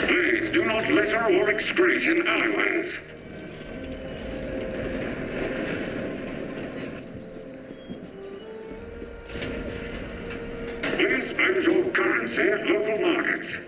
Please do not litter or excrete in alleyways. Please spend your currency at local markets.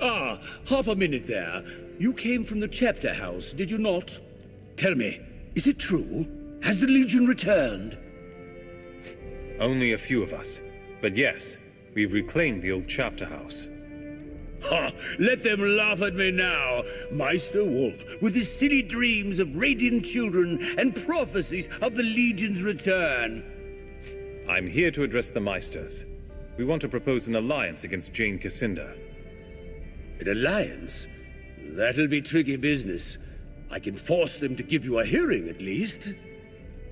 Ah, half a minute there. You came from the chapter house, did you not? Tell me, is it true? Has the Legion returned? Only a few of us. But yes, we've reclaimed the old chapter house. Ha! Let them laugh at me now, Meister Wolf, with his silly dreams of radiant children and prophecies of the Legion's return. I'm here to address the Meisters. We want to propose an alliance against Jane Cassinda. An alliance? That'll be tricky business. I can force them to give you a hearing, at least.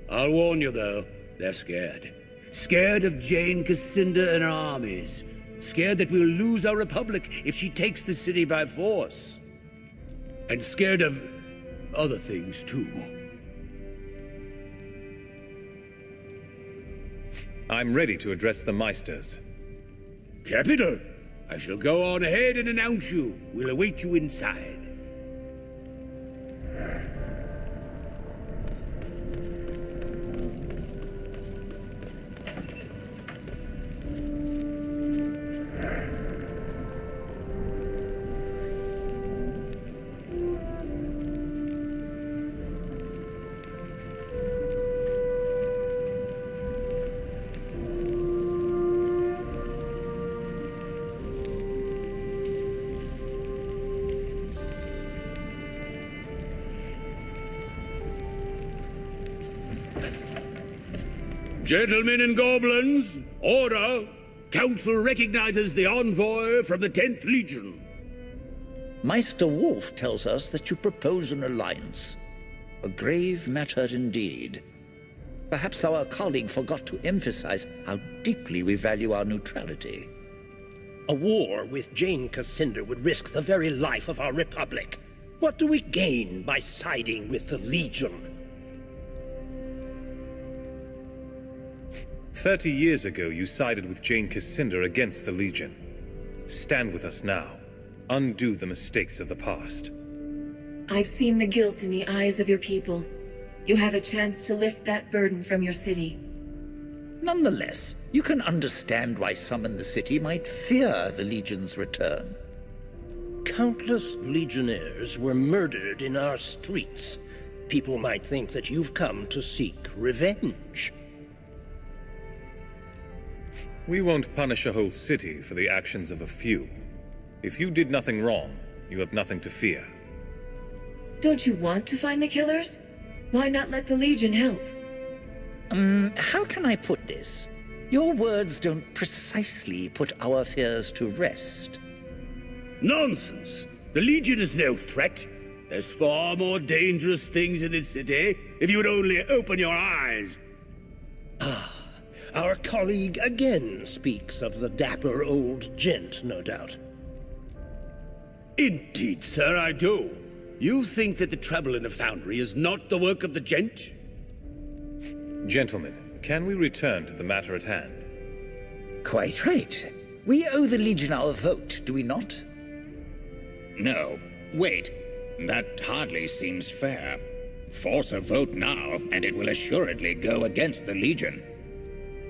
I'll warn you, though, they're scared. Scared of Jane Cassinda and her armies. Scared that we'll lose our republic if she takes the city by force. And scared of other things, too. I'm ready to address the Meisters. Capital! I shall go on ahead and announce you. We'll await you inside. Gentlemen and goblins, order! Council recognizes the envoy from the 10th Legion. Meister Wolf tells us that you propose an alliance. A grave matter indeed. Perhaps our colleague forgot to emphasize how deeply we value our neutrality. A war with Jane Cassinda would risk the very life of our republic. What do we gain by siding with the Legion? 30 years ago, you sided with Jane Cassinda against the Legion. Stand with us now. Undo the mistakes of the past. I've seen the guilt in the eyes of your people. You have a chance to lift that burden from your city. Nonetheless, you can understand why some in the city might fear the Legion's return. Countless legionnaires were murdered in our streets. People might think that you've come to seek revenge. We won't punish a whole city for the actions of a few. If you did nothing wrong, you have nothing to fear. Don't you want to find the killers? Why not let the Legion help? How can I put this? Your words don't precisely put our fears to rest. Nonsense! The Legion is no threat. There's far more dangerous things in this city, if you would only open your eyes. Our colleague again speaks of the dapper old gent, no doubt. Indeed, sir, I do. You think that the trouble in the foundry is not the work of the gent? Gentlemen, can we return to the matter at hand? Quite right. We owe the Legion our vote, do we not? No. Wait. That hardly seems fair. Force a vote now, and it will assuredly go against the Legion.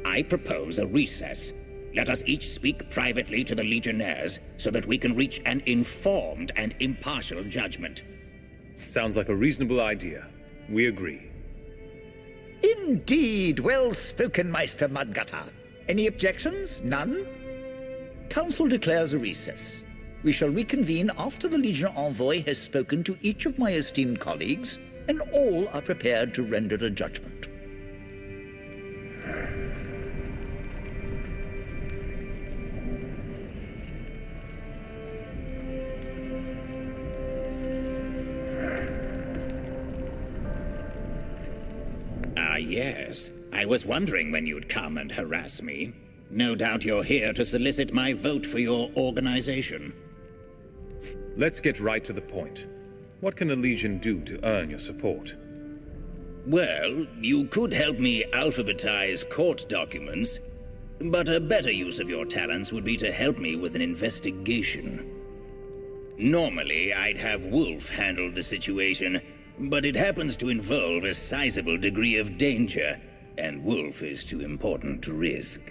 I propose a recess. Let us each speak privately to the Legionnaires, so that we can reach an informed and impartial judgment. Sounds like a reasonable idea. We agree. Indeed, well spoken, Meister Mudgutter. Any objections? None? Council declares a recess. We shall reconvene after the Legion envoy has spoken to each of my esteemed colleagues, and all are prepared to render a judgment. Ah, yes. I was wondering when you'd come and harass me. No doubt you're here to solicit my vote for your organization. Let's get right to the point. What can the Legion do to earn your support? Well, you could help me alphabetize court documents, but a better use of your talents would be to help me with an investigation. Normally, I'd have Wolf handle the situation, but it happens to involve a sizable degree of danger, and Wolf is too important to risk.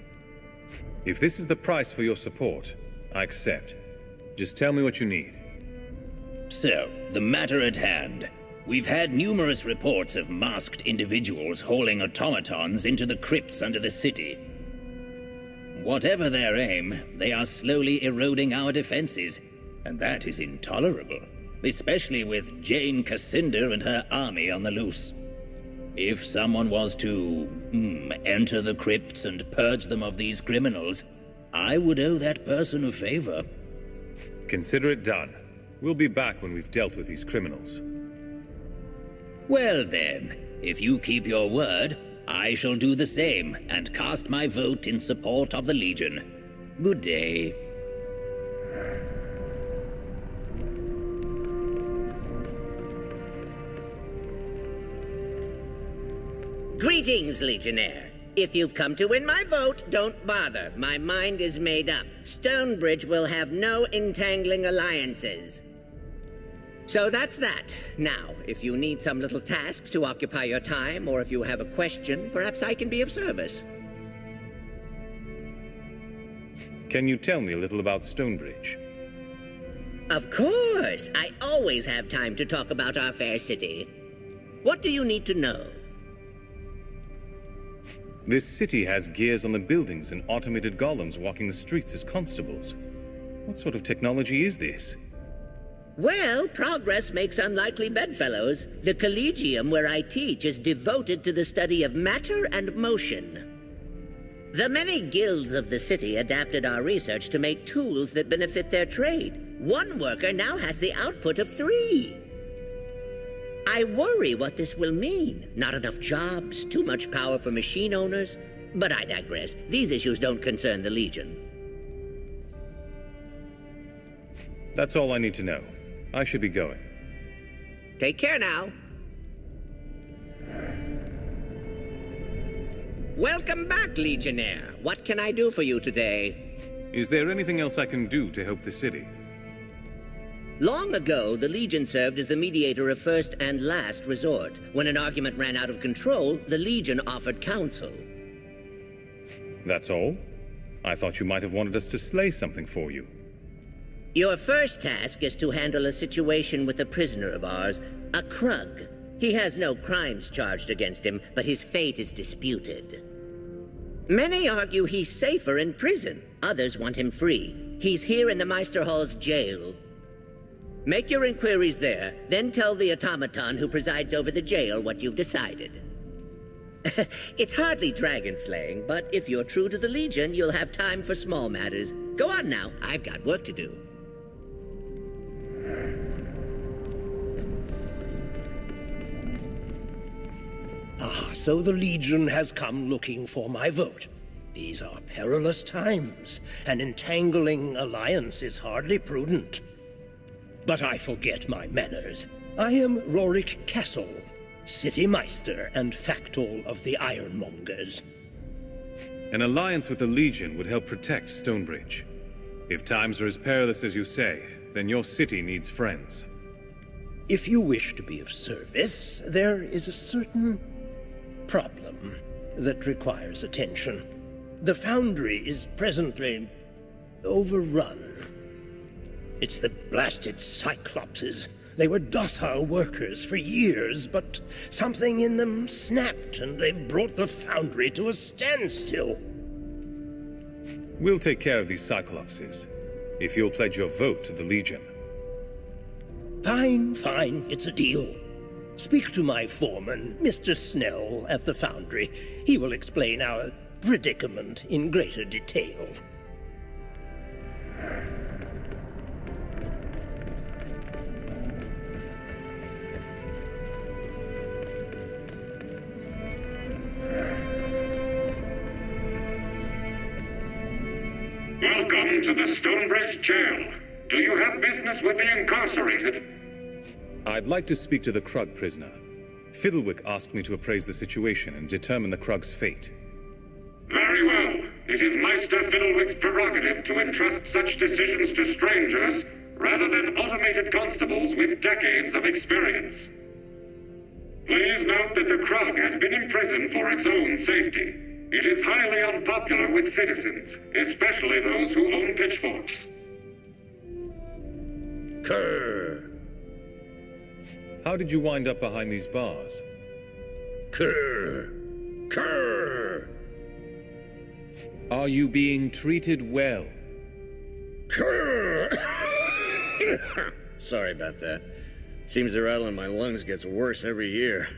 If this is the price for your support, I accept. Just tell me what you need. So, the matter at hand. We've had numerous reports of masked individuals hauling automatons into the crypts under the city. Whatever their aim, they are slowly eroding our defenses, and that is intolerable, especially with Jane Cascinder and her army on the loose. If someone was to, enter the crypts and purge them of these criminals, I would owe that person a favor. Consider it done. We'll be back when we've dealt with these criminals. Well then, if you keep your word, I shall do the same and cast my vote in support of the Legion. Good day. Greetings, Legionnaire. If you've come to win my vote, don't bother. My mind is made up. Stonebridge will have no entangling alliances. So that's that. Now, if you need some little task to occupy your time, or if you have a question, perhaps I can be of service. Can you tell me a little about Stonebridge? Of course! I always have time to talk about our fair city. What do you need to know? This city has gears on the buildings and automated golems walking the streets as constables. What sort of technology is this? Well, progress makes unlikely bedfellows. The collegium where I teach is devoted to the study of matter and motion. The many guilds of the city adapted our research to make tools that benefit their trade. One worker now has the output of 3. I worry what this will mean. Not enough jobs, too much power for machine owners. But I digress. These issues don't concern the Legion. That's all I need to know. I should be going. Take care now. Welcome back, Legionnaire. What can I do for you today? Is there anything else I can do to help the city? Long ago, the Legion served as the mediator of first and last resort. When an argument ran out of control, the Legion offered counsel. That's all? I thought you might have wanted us to slay something for you. Your first task is to handle a situation with a prisoner of ours, a Krug. He has no crimes charged against him, but his fate is disputed. Many argue he's safer in prison. Others want him free. He's here in the Meisterhall's jail. Make your inquiries there, then tell the automaton who presides over the jail what you've decided. It's hardly dragon slaying, but if you're true to the Legion, you'll have time for small matters. Go on now, I've got work to do. Ah, so the Legion has come looking for my vote. These are perilous times. An entangling alliance is hardly prudent. But I forget my manners. I am Rorik Castle, City Meister and Factol of the Ironmongers. An alliance with the Legion would help protect Stonebridge. If times are as perilous as you say, then your city needs friends. If you wish to be of service, there is a certain problem that requires attention. The foundry is presently overrun. It's the blasted Cyclopses. They were docile workers for years, but something in them snapped, and they've brought the foundry to a standstill. We'll take care of these Cyclopses, if you'll pledge your vote to the Legion. Fine, fine, it's a deal. Speak to my foreman, Mr. Snell, at the foundry. He will explain our predicament in greater detail. Welcome to the Stonebridge Jail. Do you have business with the incarcerated? I'd like to speak to the Krug prisoner. Fiddlewick asked me to appraise the situation and determine the Krug's fate. Very well. It is Meister Fiddlewick's prerogative to entrust such decisions to strangers rather than automated constables with decades of experience. Please note that the Krug has been imprisoned for its own safety. It is highly unpopular with citizens, especially those who own pitchforks. Krr. How did you wind up behind these bars? Krr. Krr. Are you being treated well? Krr. Sorry about that. Seems the rattle in my lungs gets worse every year.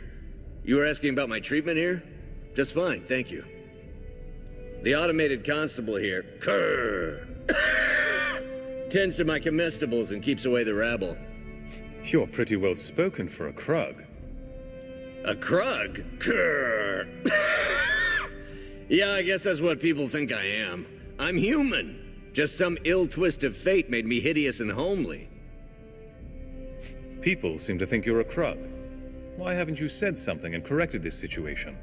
You were asking about my treatment here? Just fine, thank you. The automated constable here, Krr, tends to my comestibles and keeps away the rabble. You're pretty well spoken for a Krug. A Krug? Krr. Yeah, I guess that's what people think I am. I'm human. Just some ill twist of fate made me hideous and homely. People seem to think you're a Krug. Why haven't you said something and corrected this situation?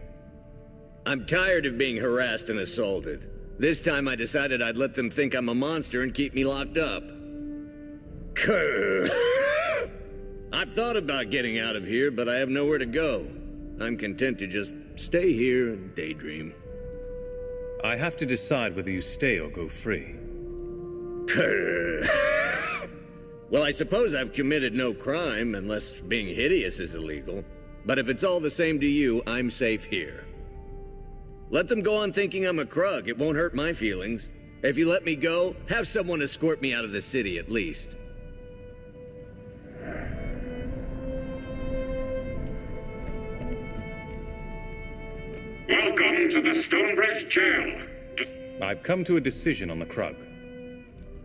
I'm tired of being harassed and assaulted. This time I decided I'd let them think I'm a monster and keep me locked up. Krr. I've thought about getting out of here, but I have nowhere to go. I'm content to just stay here and daydream. I have to decide whether you stay or go free. Krr. Well, I suppose I've committed no crime, unless being hideous is illegal. But if it's all the same to you, I'm safe here. Let them go on thinking I'm a Krug. It won't hurt my feelings. If you let me go, have someone escort me out of the city at least. Welcome to the Stonebridge Jail. I've come to a decision on the Krug.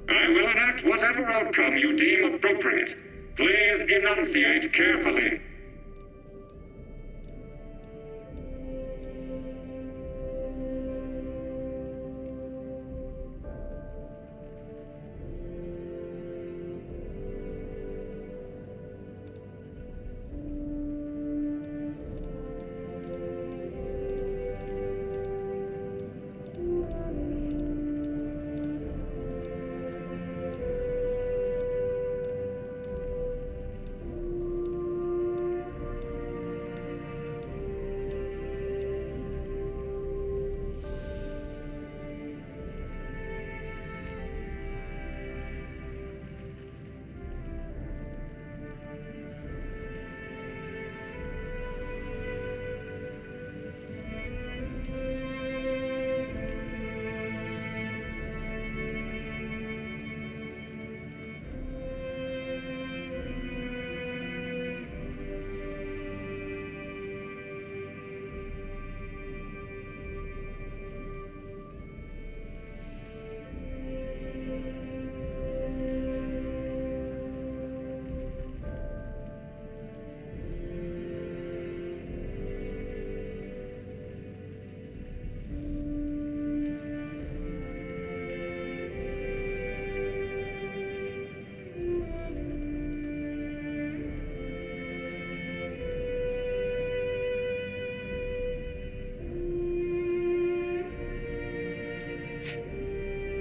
I will enact whatever outcome you deem appropriate. Please enunciate carefully.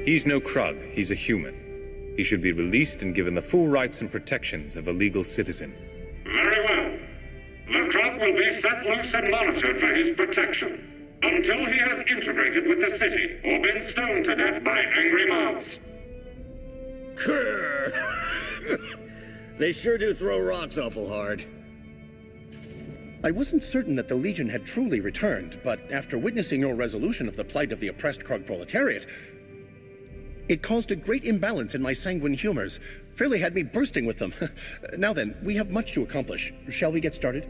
He's no Krug, he's a human. He should be released and given the full rights and protections of a legal citizen. Krug will be set loose and monitored for his protection, until he has integrated with the city or been stoned to death by angry mobs. Grr. They sure do throw rocks awful hard. I wasn't certain that the Legion had truly returned, but after witnessing your resolution of the plight of the oppressed Krug proletariat, it caused a great imbalance in my sanguine humors. Fairly had me bursting with them. Now then, we have much to accomplish. Shall we get started?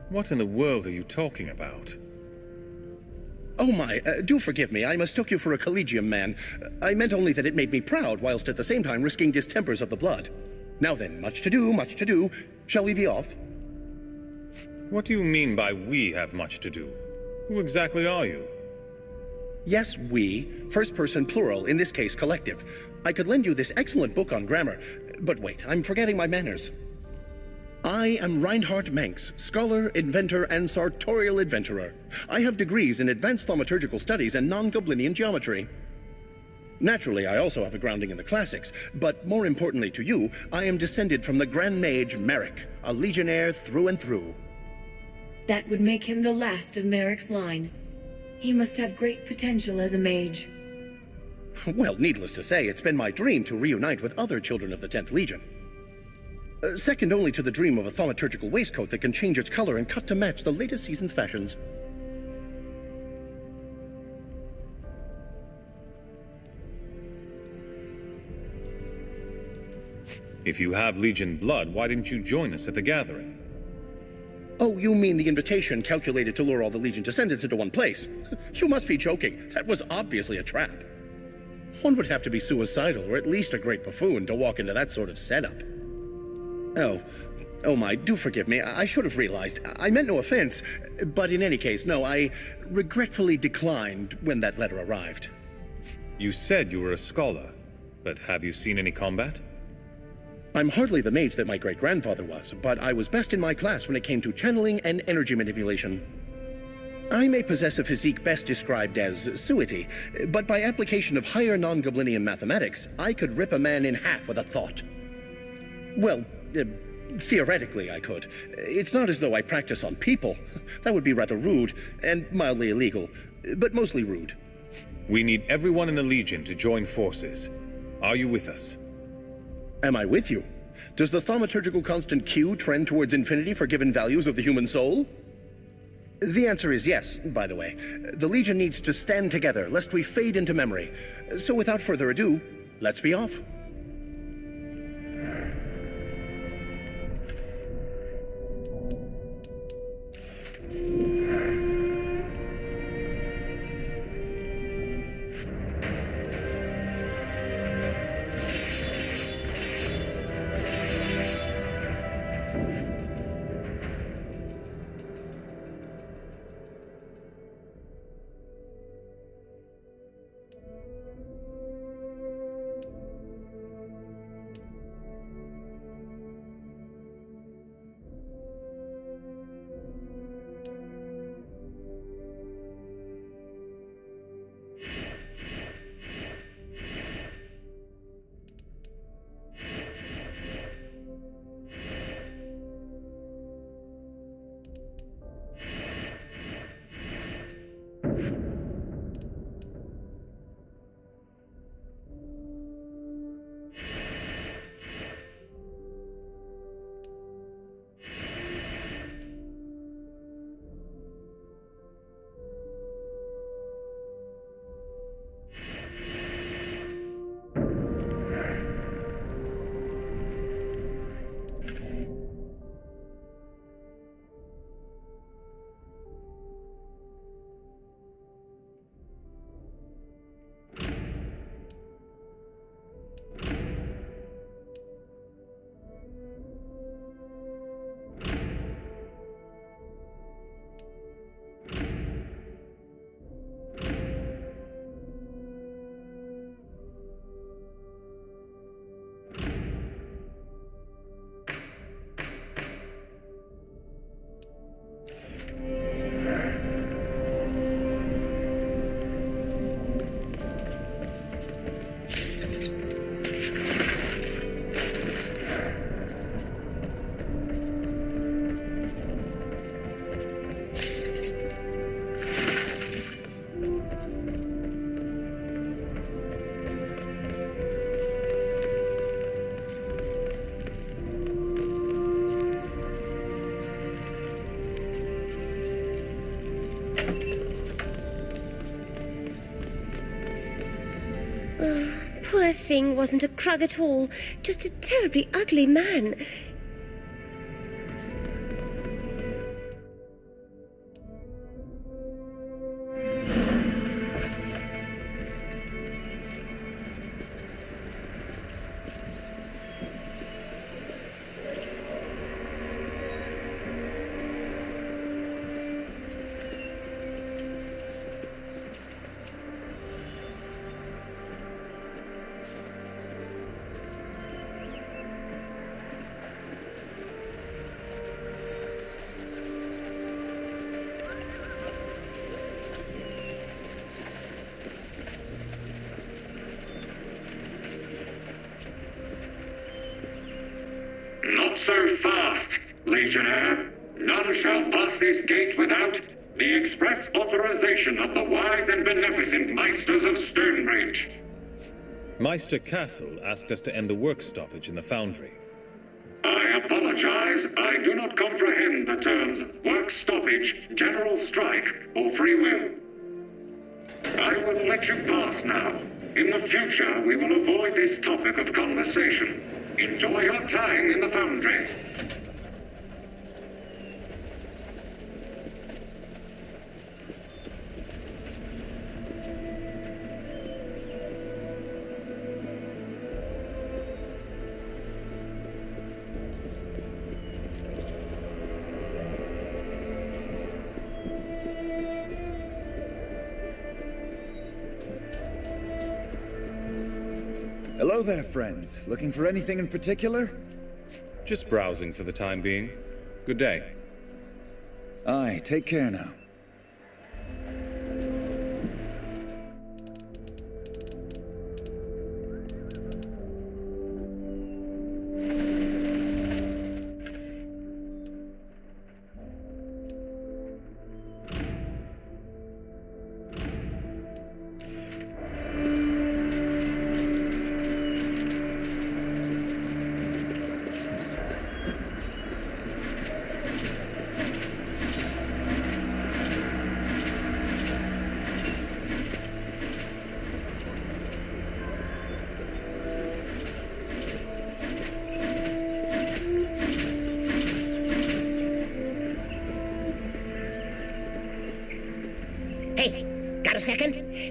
What in the world are you talking about? Oh my, do forgive me. I mistook you for a collegium man. I meant only that it made me proud, whilst at the same time risking distempers of the blood. Now then, much to do, much to do. Shall we be off? What do you mean by we have much to do? Who exactly are you? Yes, we. First person plural, in this case collective. I could lend you this excellent book on grammar, but wait, I'm forgetting my manners. I am Reinhard Manx, scholar, inventor, and sartorial adventurer. I have degrees in advanced thaumaturgical studies and non-Goblinian geometry. Naturally, I also have a grounding in the classics, but more importantly to you, I am descended from the Grand Mage Merrick, a legionnaire through and through. That would make him the last of Merrick's line. He must have great potential as a mage. Well, needless to say, it's been my dream to reunite with other children of the 10th Legion. Second only to the dream of a thaumaturgical waistcoat that can change its color and cut to match the latest season's fashions. If you have Legion blood, why didn't you join us at the gathering? Oh, you mean the invitation calculated to lure all the Legion descendants into one place? You must be joking. That was obviously a trap. One would have to be suicidal, or at least a great buffoon, to walk into that sort of setup. Oh my, do forgive me. I should have realized. I meant no offense. But in any case, no, I regretfully declined when that letter arrived. You said you were a scholar, but have you seen any combat? I'm hardly the mage that my great-grandfather was, but I was best in my class when it came to channeling and energy manipulation. I may possess a physique best described as suety, but by application of higher non-Goblinian mathematics, I could rip a man in half with a thought. Well, theoretically I could. It's not as though I practice on people. That would be rather rude, and mildly illegal, but mostly rude. We need everyone in the Legion to join forces. Are you with us? Am I with you? Does the thaumaturgical constant Q trend towards infinity for given values of the human soul? The answer is yes, by the way. The Legion needs to stand together, lest we fade into memory. So without further ado, let's be off. Poor thing wasn't a Krug at all, just a terribly ugly man. Not so fast, Legionnaire. None shall pass this gate without the express authorization of the wise and beneficent Meisters of Stonebridge. Meister Castle asked us to end the work stoppage in the foundry. I apologize. I do not comprehend the terms work stoppage, general strike, or free will. I will let you pass now. In the future, we will avoid this topic of conversation. Enjoy your time in the foundry. Hello there, friends. Looking for anything in particular? Just browsing for the time being. Good day. Aye, take care now.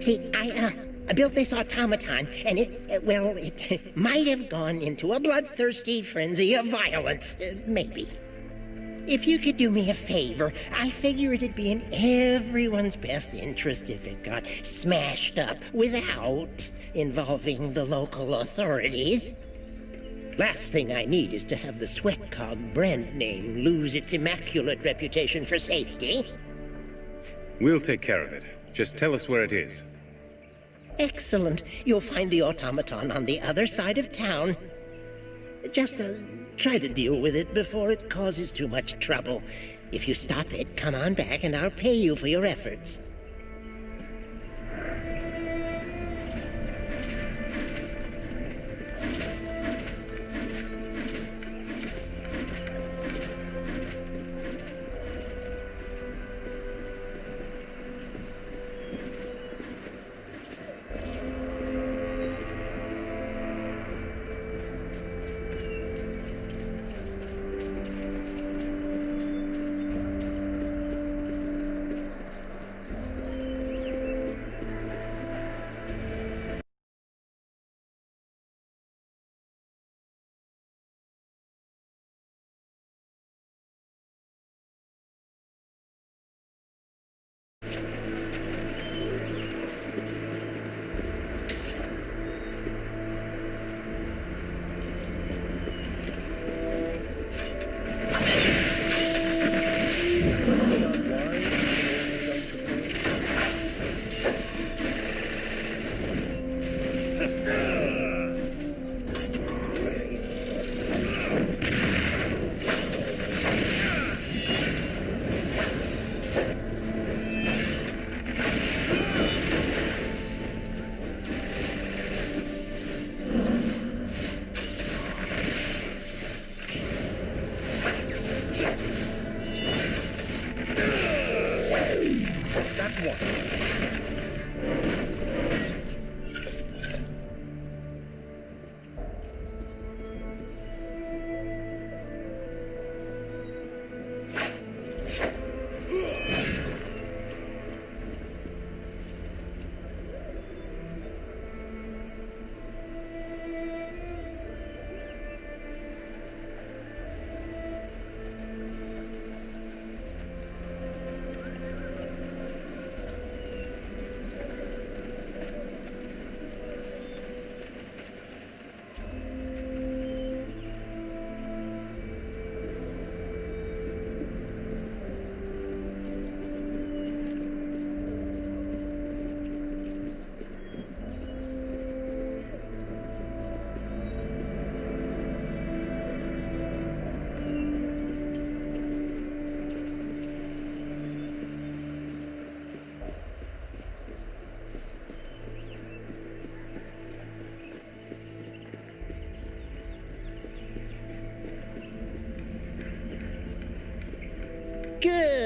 See, I built this automaton, and it might have gone into a bloodthirsty frenzy of violence, maybe. If you could do me a favor, I figure it'd be in everyone's best interest if it got smashed up without involving the local authorities. Last thing I need is to have the Sweatcog brand name lose its immaculate reputation for safety. We'll take care of it. Just tell us where it is. Excellent. You'll find the automaton on the other side of town. Just try to deal with it before it causes too much trouble. If you stop it, come on back and I'll pay you for your efforts.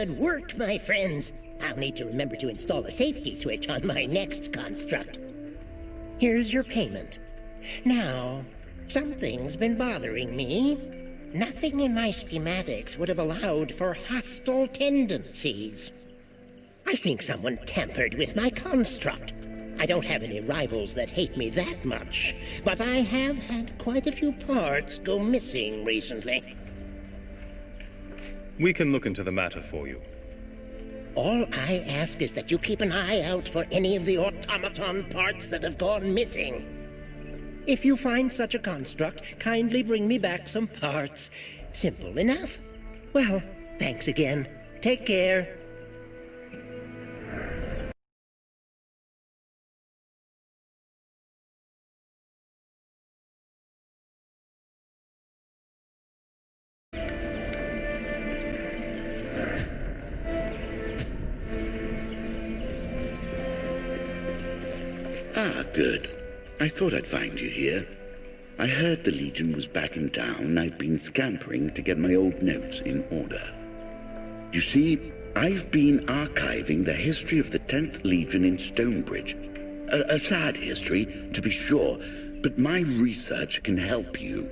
Good work, my friends. I'll need to remember to install a safety switch on my next construct. Here's your payment. Now, something's been bothering me. Nothing in my schematics would have allowed for hostile tendencies. I think someone tampered with my construct. I don't have any rivals that hate me that much, but I have had quite a few parts go missing recently. We can look into the matter for you. All I ask is that you keep an eye out for any of the automaton parts that have gone missing. If you find such a construct, kindly bring me back some parts. Simple enough. Well, thanks again. Take care. Ah, good. I thought I'd find you here. I heard the Legion was back in town, and I've been scampering to get my old notes in order. You see, I've been archiving the history of the 10th Legion in Stonebridge. A sad history, to be sure, but my research can help you.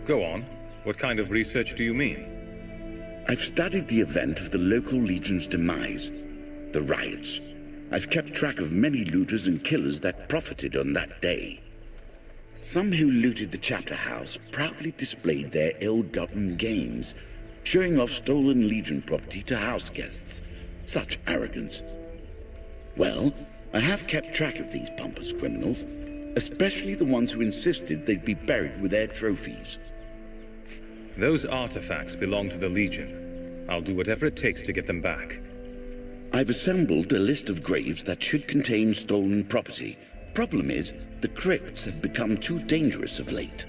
Go on. What kind of research do you mean? I've studied the event of the local Legion's demise, the riots. I've kept track of many looters and killers that profited on that day. Some who looted the chapter house proudly displayed their ill-gotten gains, showing off stolen Legion property to house guests. Such arrogance. Well, I have kept track of these pompous criminals, especially the ones who insisted they'd be buried with their trophies. Those artifacts belong to the Legion. I'll do whatever it takes to get them back. I've assembled a list of graves that should contain stolen property. Problem is, the crypts have become too dangerous of late.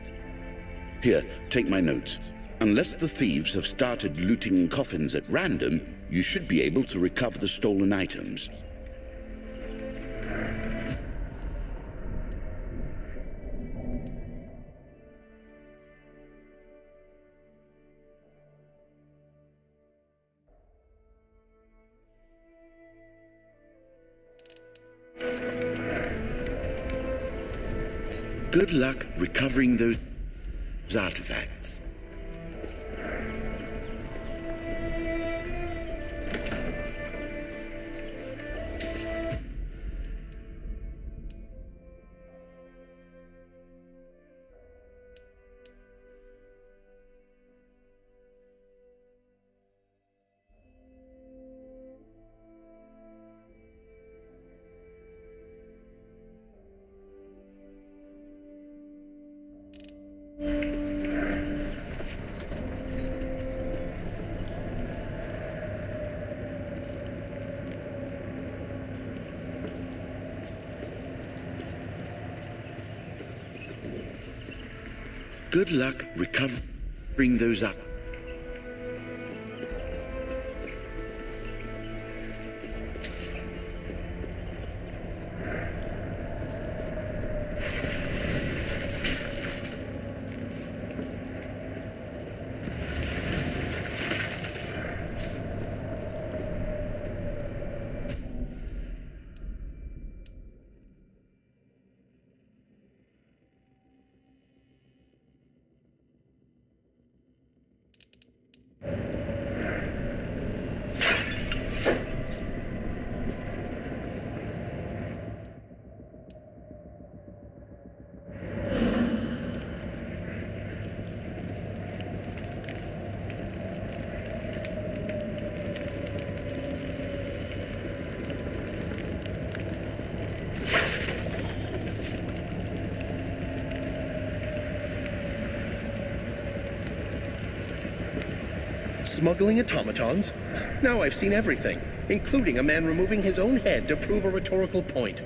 Here, take my notes. Unless the thieves have started looting coffins at random, you should be able to recover the stolen items. Good luck recovering those artifacts. Good luck recovering those up. Smuggling automatons? Now I've seen everything, including a man removing his own head to prove a rhetorical point.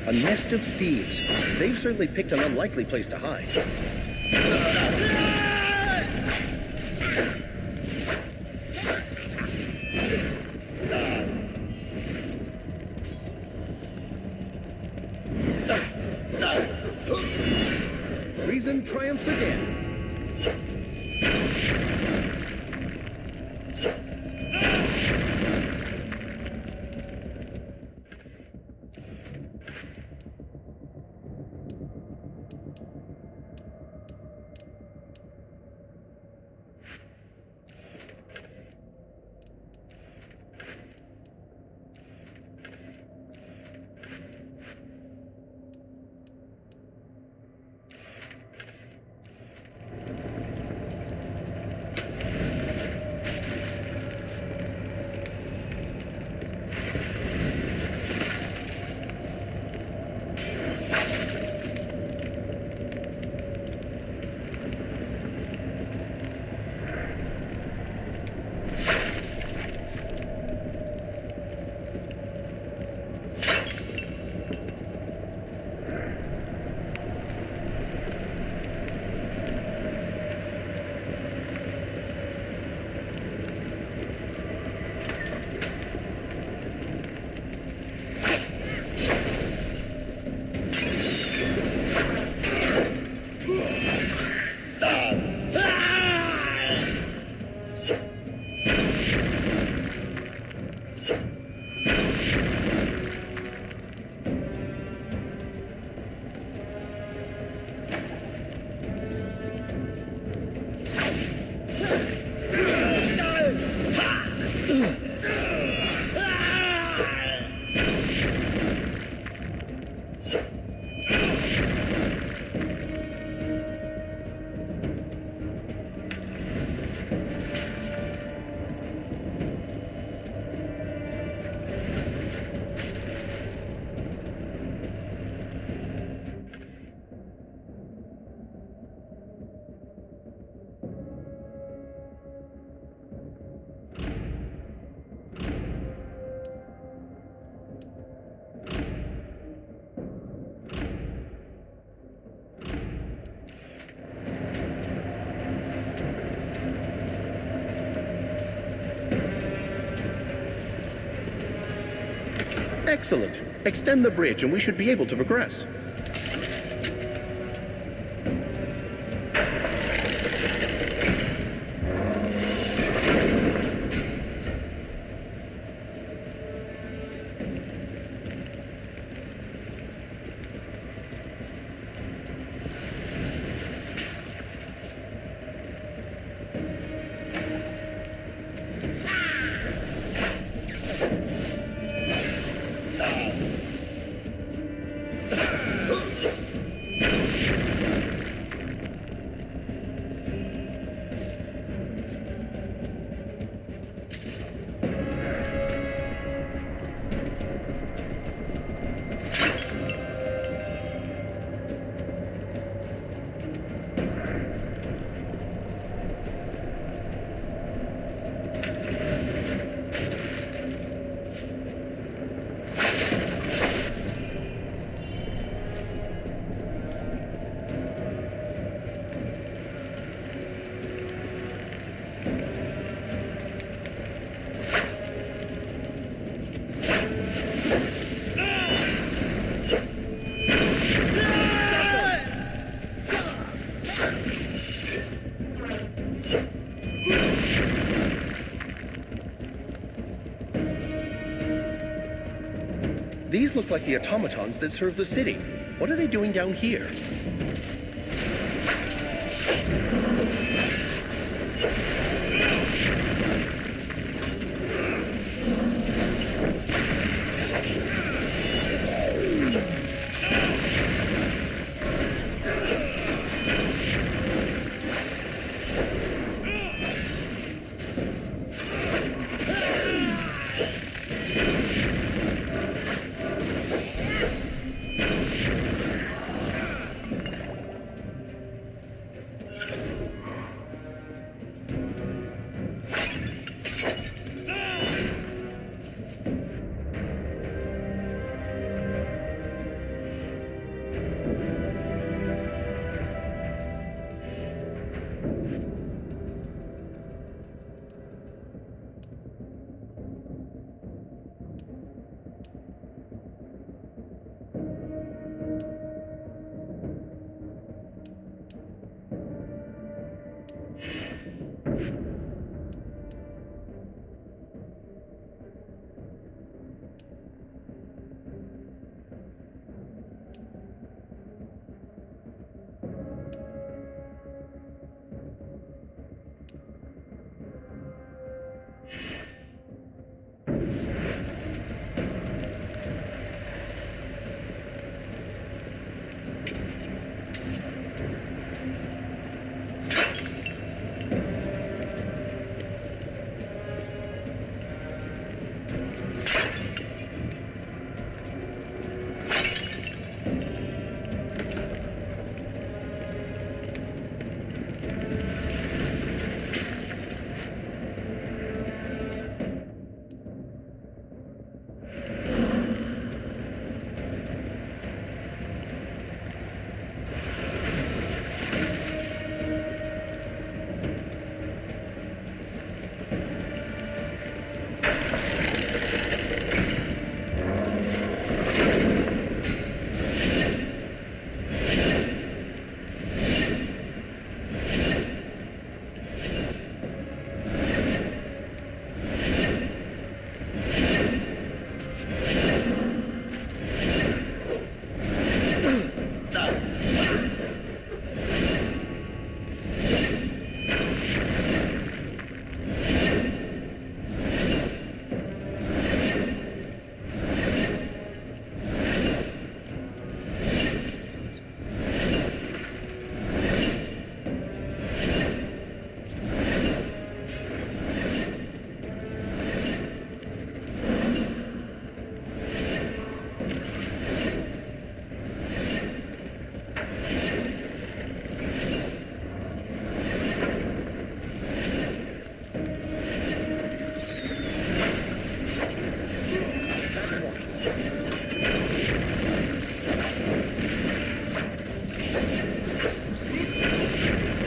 A nest of thieves. They've certainly picked an unlikely place to hide. Reason triumphs again. Excellent. Extend the bridge and we should be able to progress. These look like the automatons that serve the city. What are they doing down here?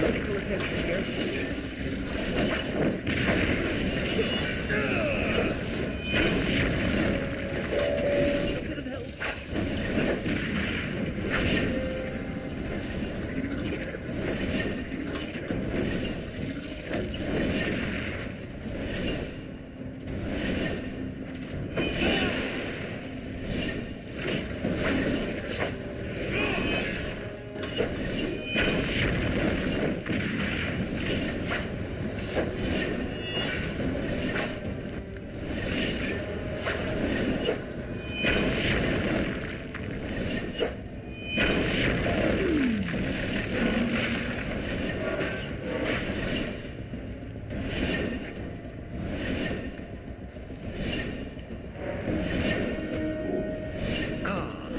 Medical attention here. A bit of help.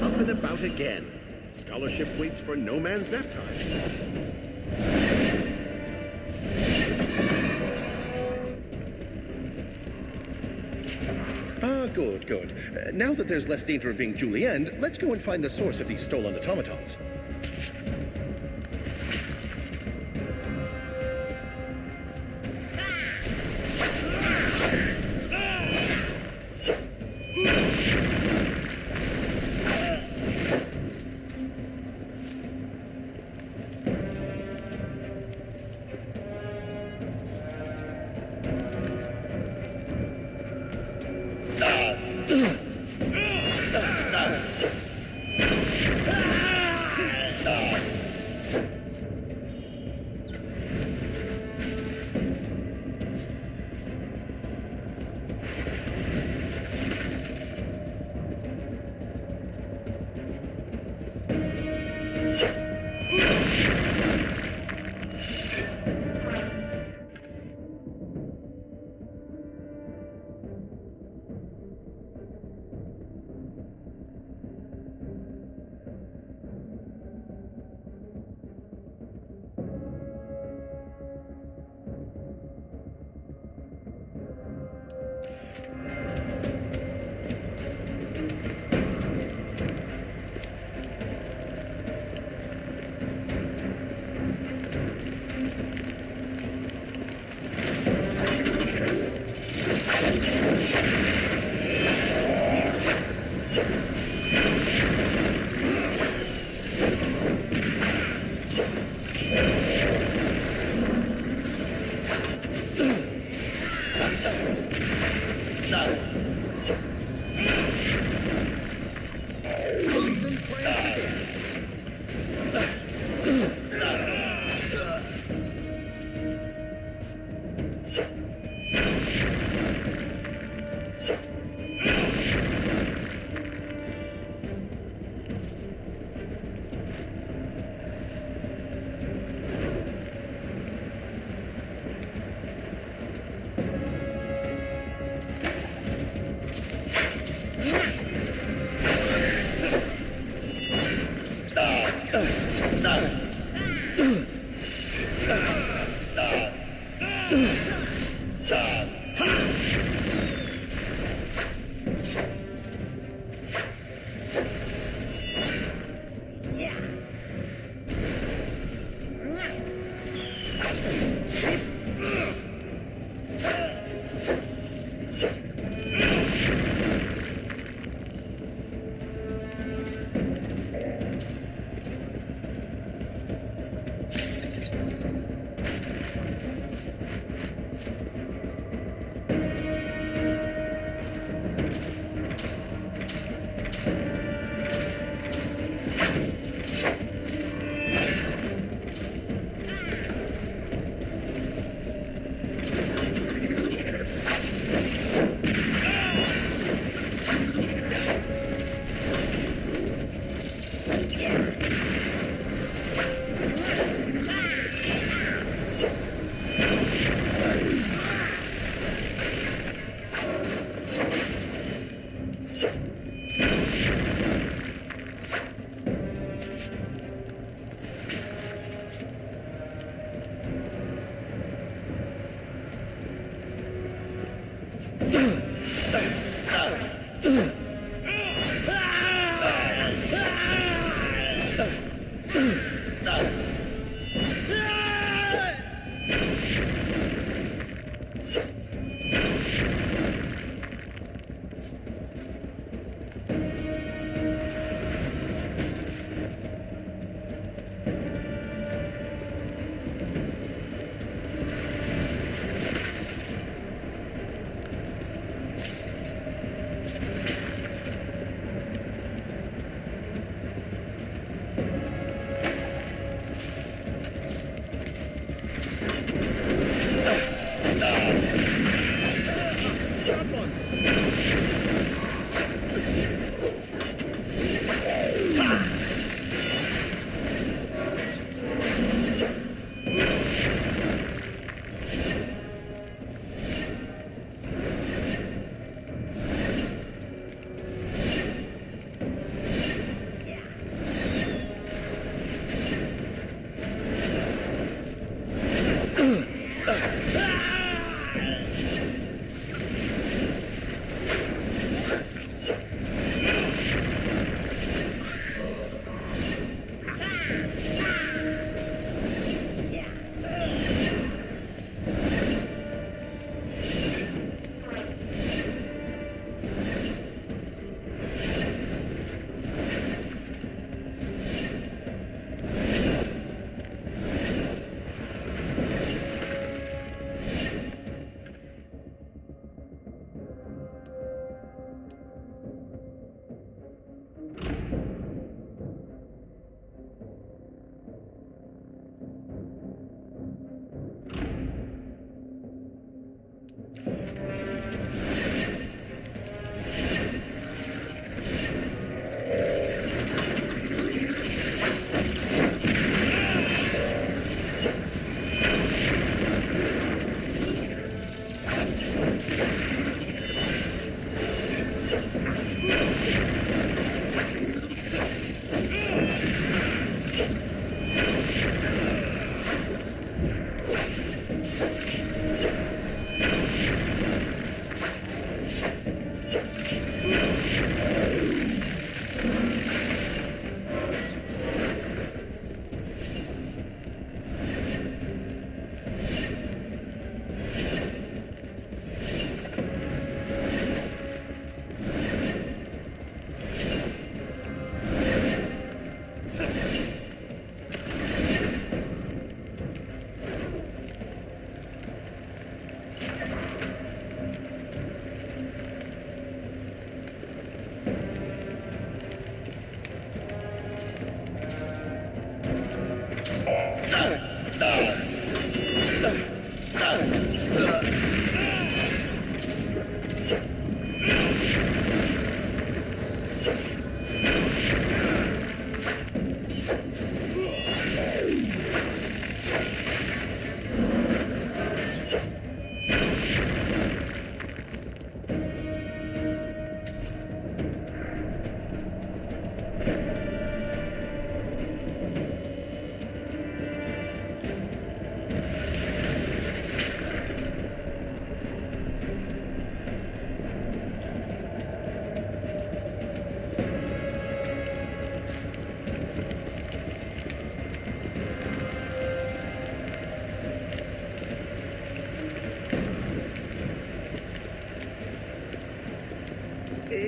Up and about again. Scholarship waits for no man's nap time. Good, good. Now that there's less danger of being julienned, let's go and find the source of these stolen automatons.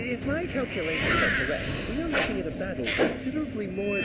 If my calculations are correct, we are looking at a battle considerably more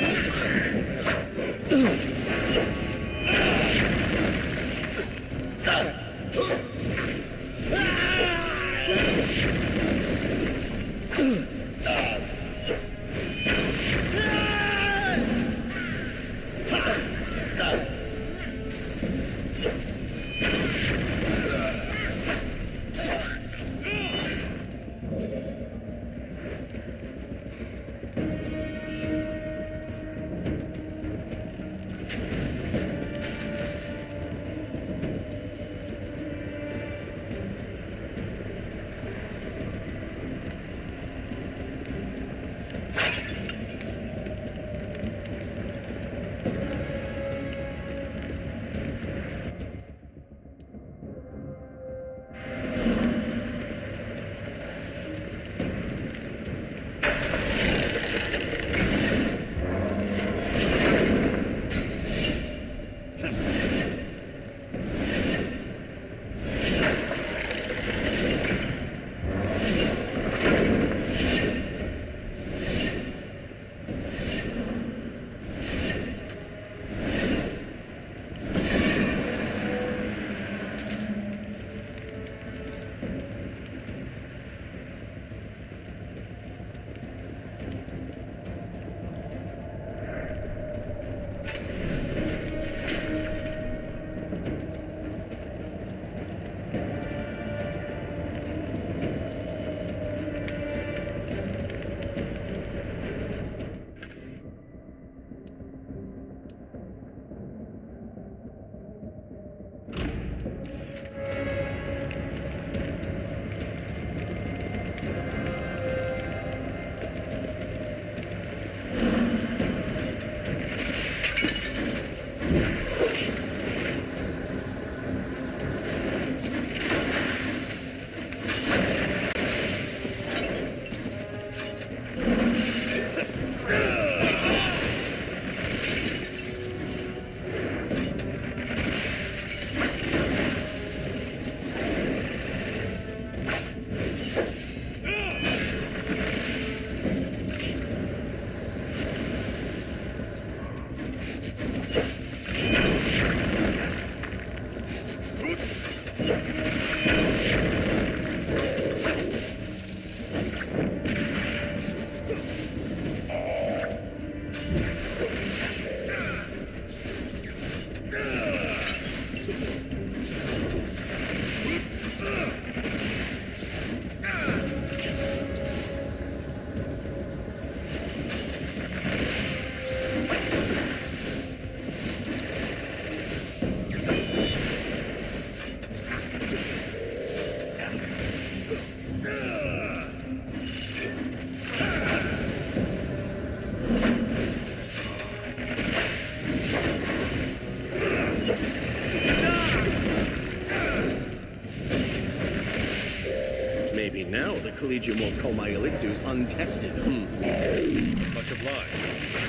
Now the Collegium will call my elixirs untested. Much obliged.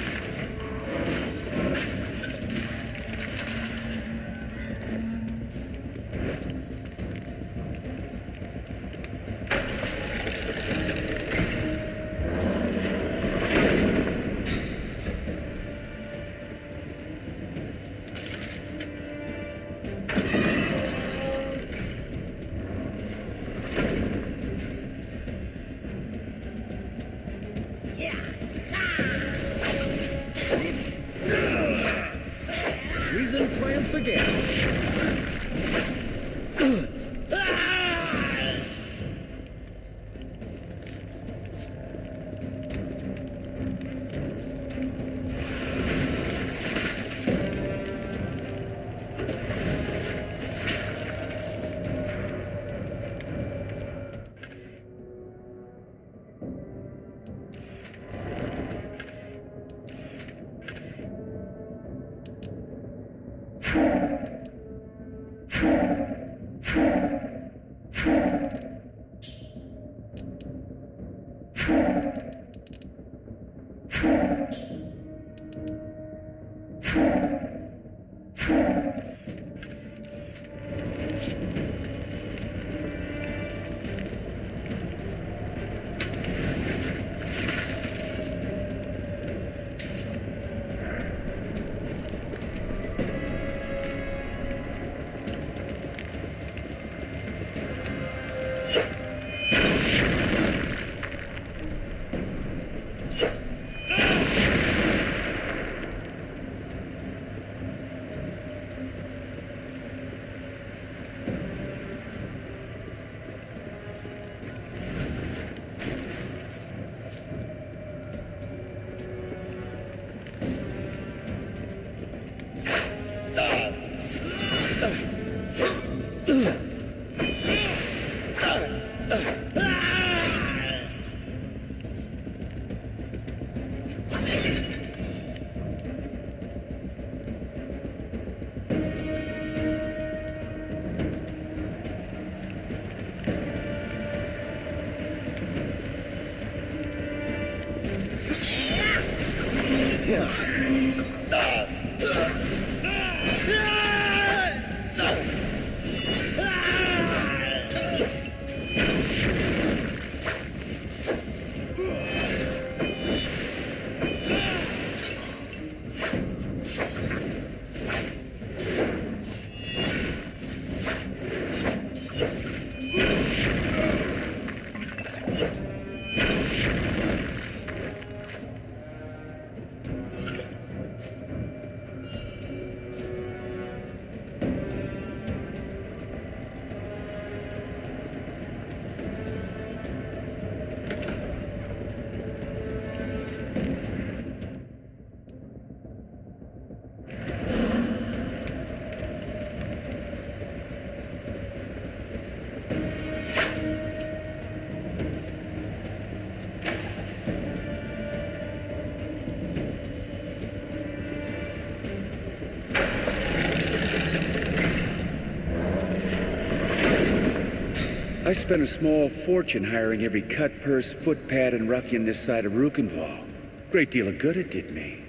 I spent a small fortune hiring every cut, purse, footpad, and ruffian this side of Rukenval. Great deal of good it did me.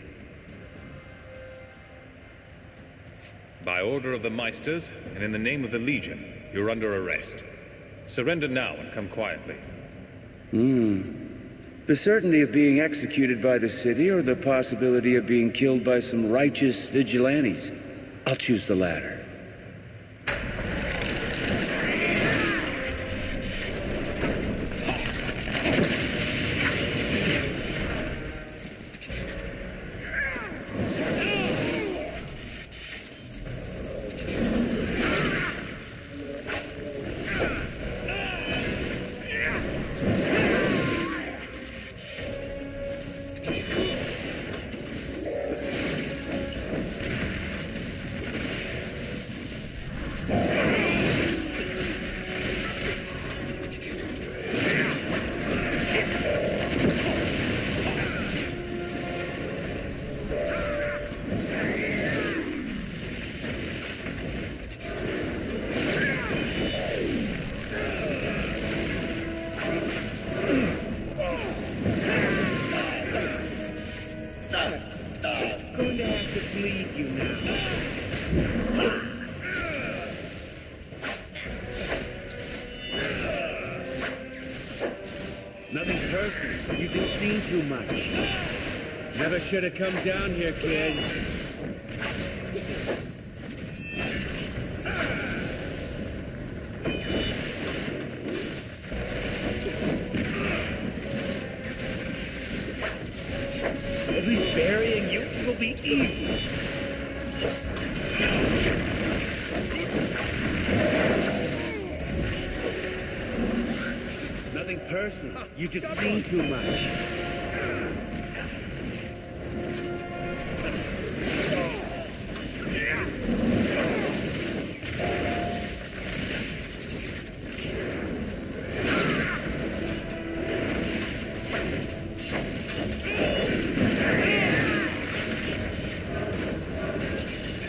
By order of the Meisters, and in the name of the Legion, you're under arrest. Surrender now and come quietly. The certainty of being executed by the city or the possibility of being killed by some righteous vigilantes? I'll choose the latter. Nothing personal. You just seen too much. Never should have come down here, kid. At least burying you will be easy. Nothing personal. You just seen too much.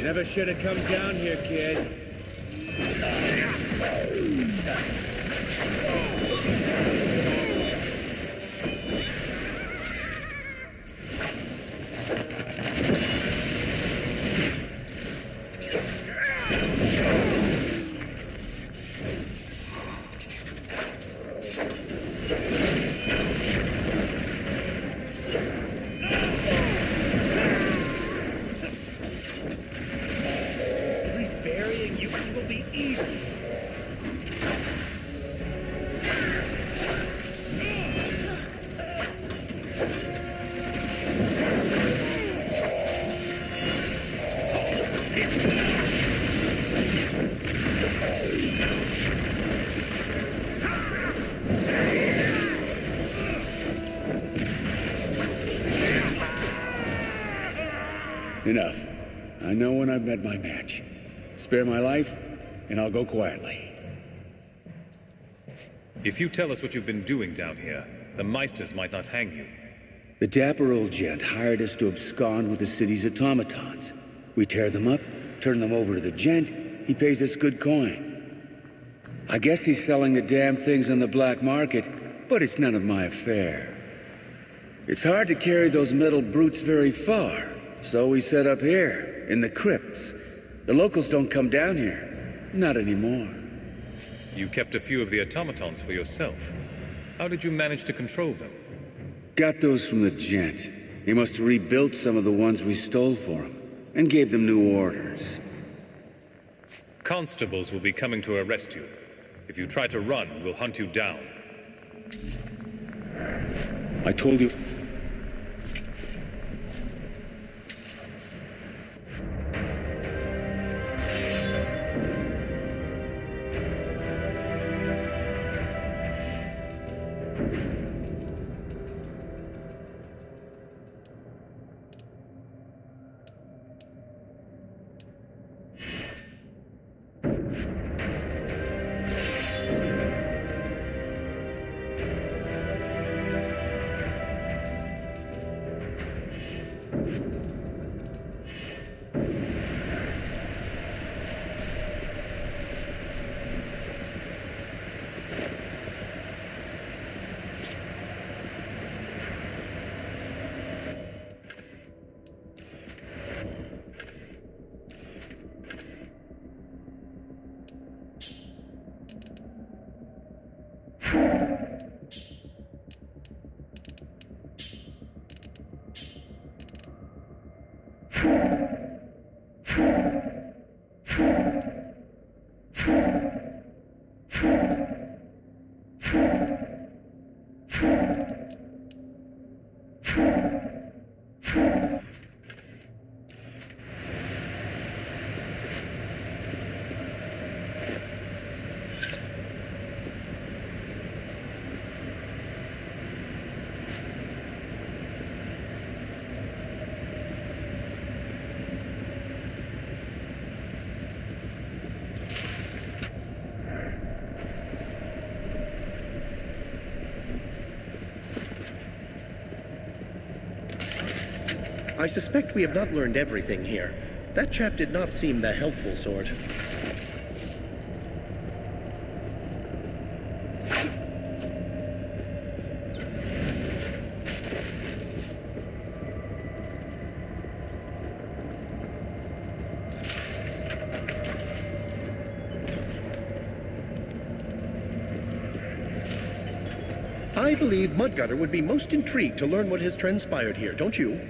Never should have come down here, kid. Enough. I know when I've met my match. Spare my life, and I'll go quietly. If you tell us what you've been doing down here, the Meisters might not hang you. The dapper old gent hired us to abscond with the city's automatons. We tear them up, turn them over to the gent, he pays us good coin. I guess he's selling the damn things on the black market, but it's none of my affair. It's hard to carry those metal brutes very far, so we set up here, in the crypts. The locals don't come down here. Not anymore. You kept a few of the automatons for yourself. How did you manage to control them? Got those from the gent. He must have rebuilt some of the ones we stole for him, and gave them new orders. Constables will be coming to arrest you. If you try to run, we'll hunt you down. I told you... I suspect we have not learned everything here. That chap did not seem the helpful sort. I believe Mudgutter would be most intrigued to learn what has transpired here, don't you?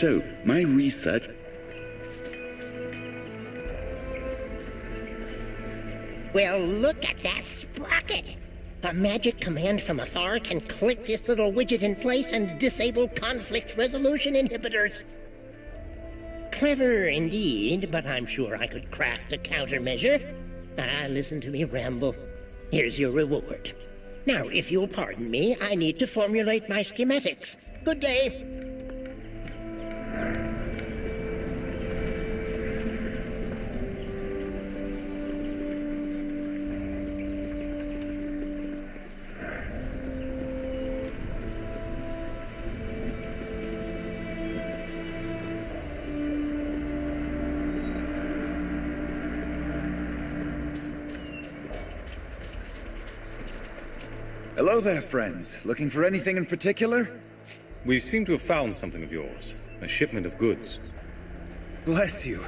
So, my research... Well, look at that sprocket! A magic command from afar can click this little widget in place and disable conflict resolution inhibitors. Clever indeed, but I'm sure I could craft a countermeasure. Listen to me ramble. Here's your reward. Now, if you'll pardon me, I need to formulate my schematics. Good day. Hello there, friends. Looking for anything in particular? We seem to have found something of yours. A shipment of goods. Bless you.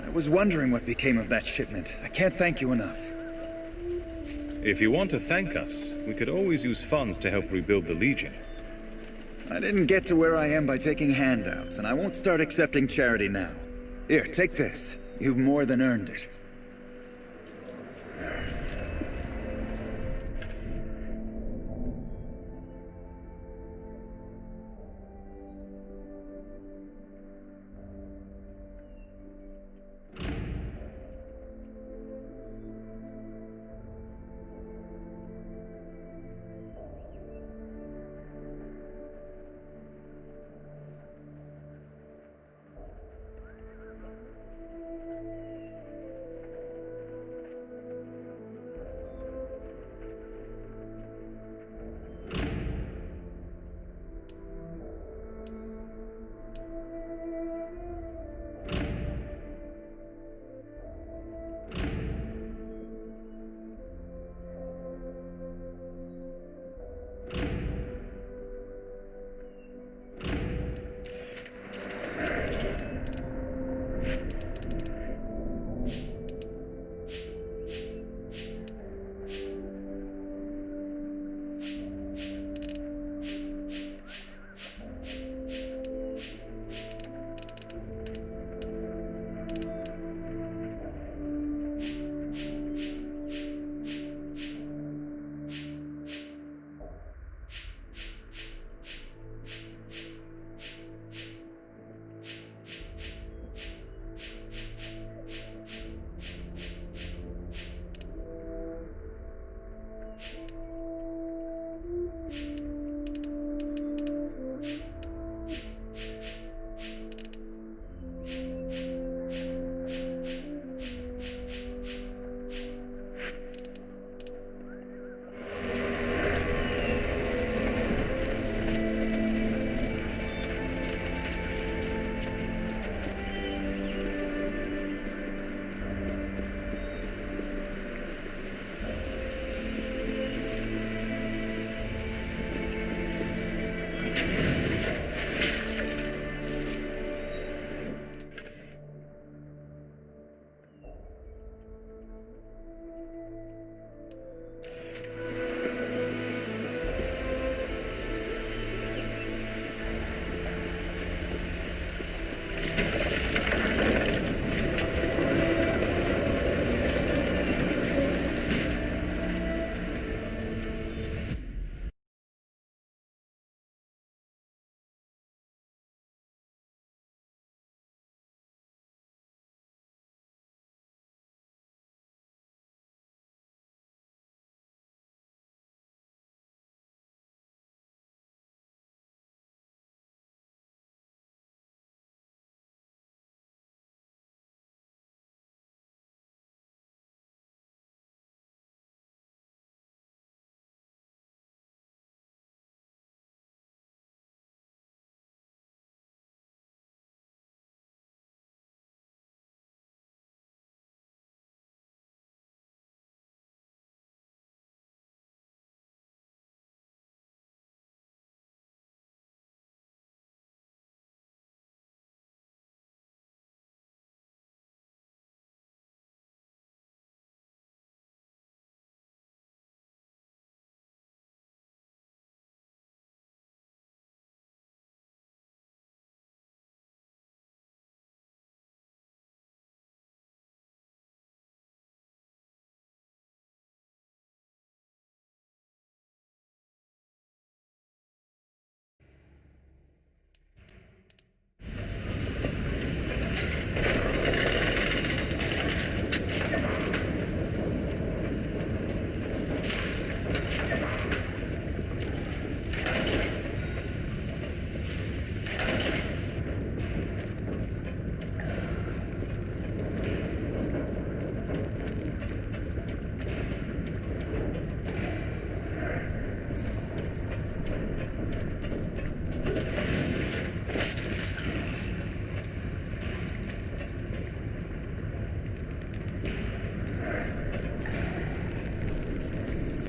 I was wondering what became of that shipment. I can't thank you enough. If you want to thank us, we could always use funds to help rebuild the Legion. I didn't get to where I am by taking handouts, and I won't start accepting charity now. Here, take this. You've more than earned it.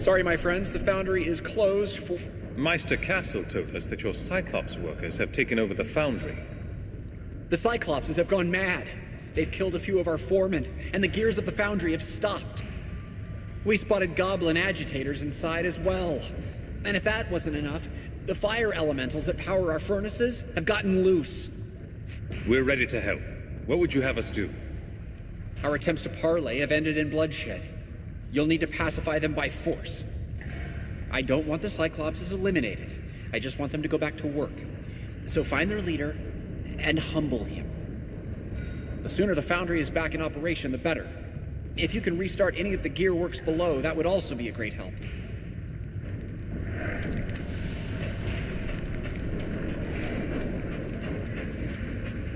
Sorry, my friends, the foundry is closed for... Meister Castle told us that your Cyclops workers have taken over the foundry. The Cyclopses have gone mad. They've killed a few of our foremen, and the gears of the foundry have stopped. We spotted goblin agitators inside as well. And if that wasn't enough, the fire elementals that power our furnaces have gotten loose. We're ready to help. What would you have us do? Our attempts to parley have ended in bloodshed. You'll need to pacify them by force. I don't want the Cyclopses eliminated. I just want them to go back to work. So find their leader and humble him. The sooner the foundry is back in operation, the better. If you can restart any of the gear works below, that would also be a great help.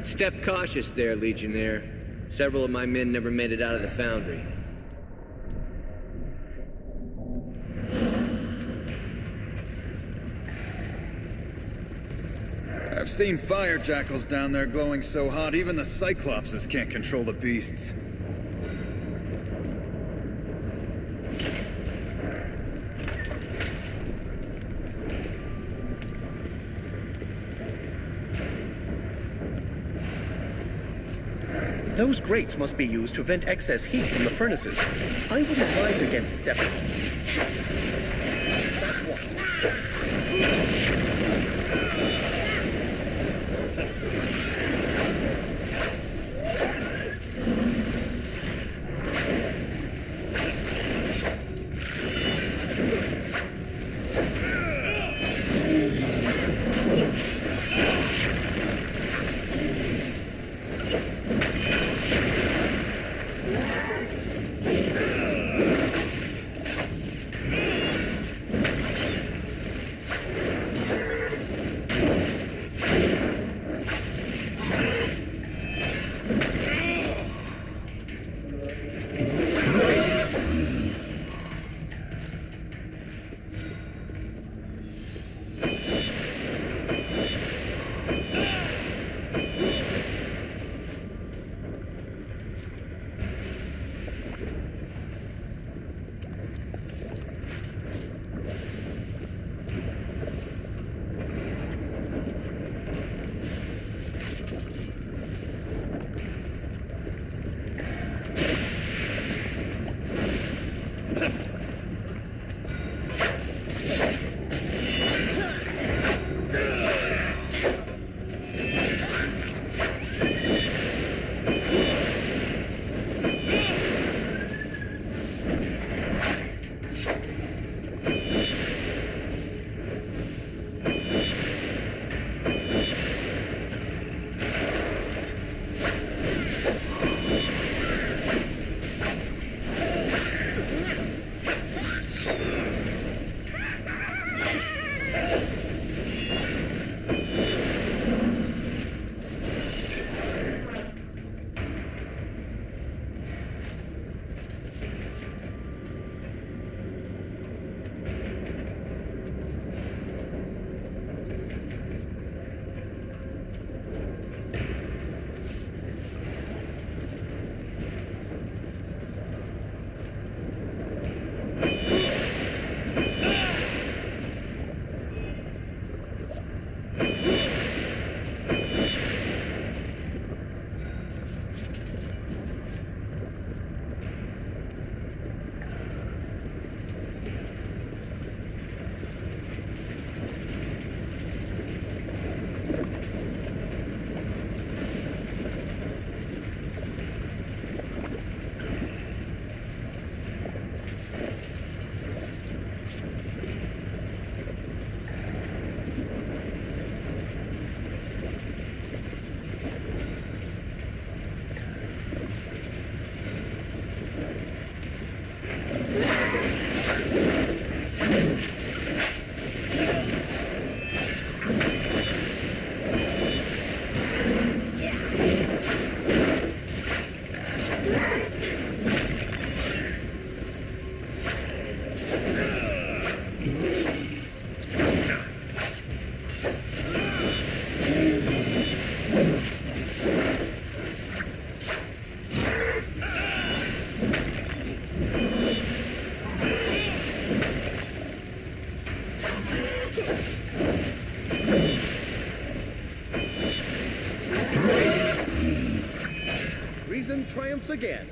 Step cautious there, Legionnaire. Several of my men never made it out of the foundry. I've seen fire jackals down there glowing so hot, even the Cyclopses can't control the beasts. Those grates must be used to vent excess heat from the furnaces. I would advise against stepping on Reason triumphs again.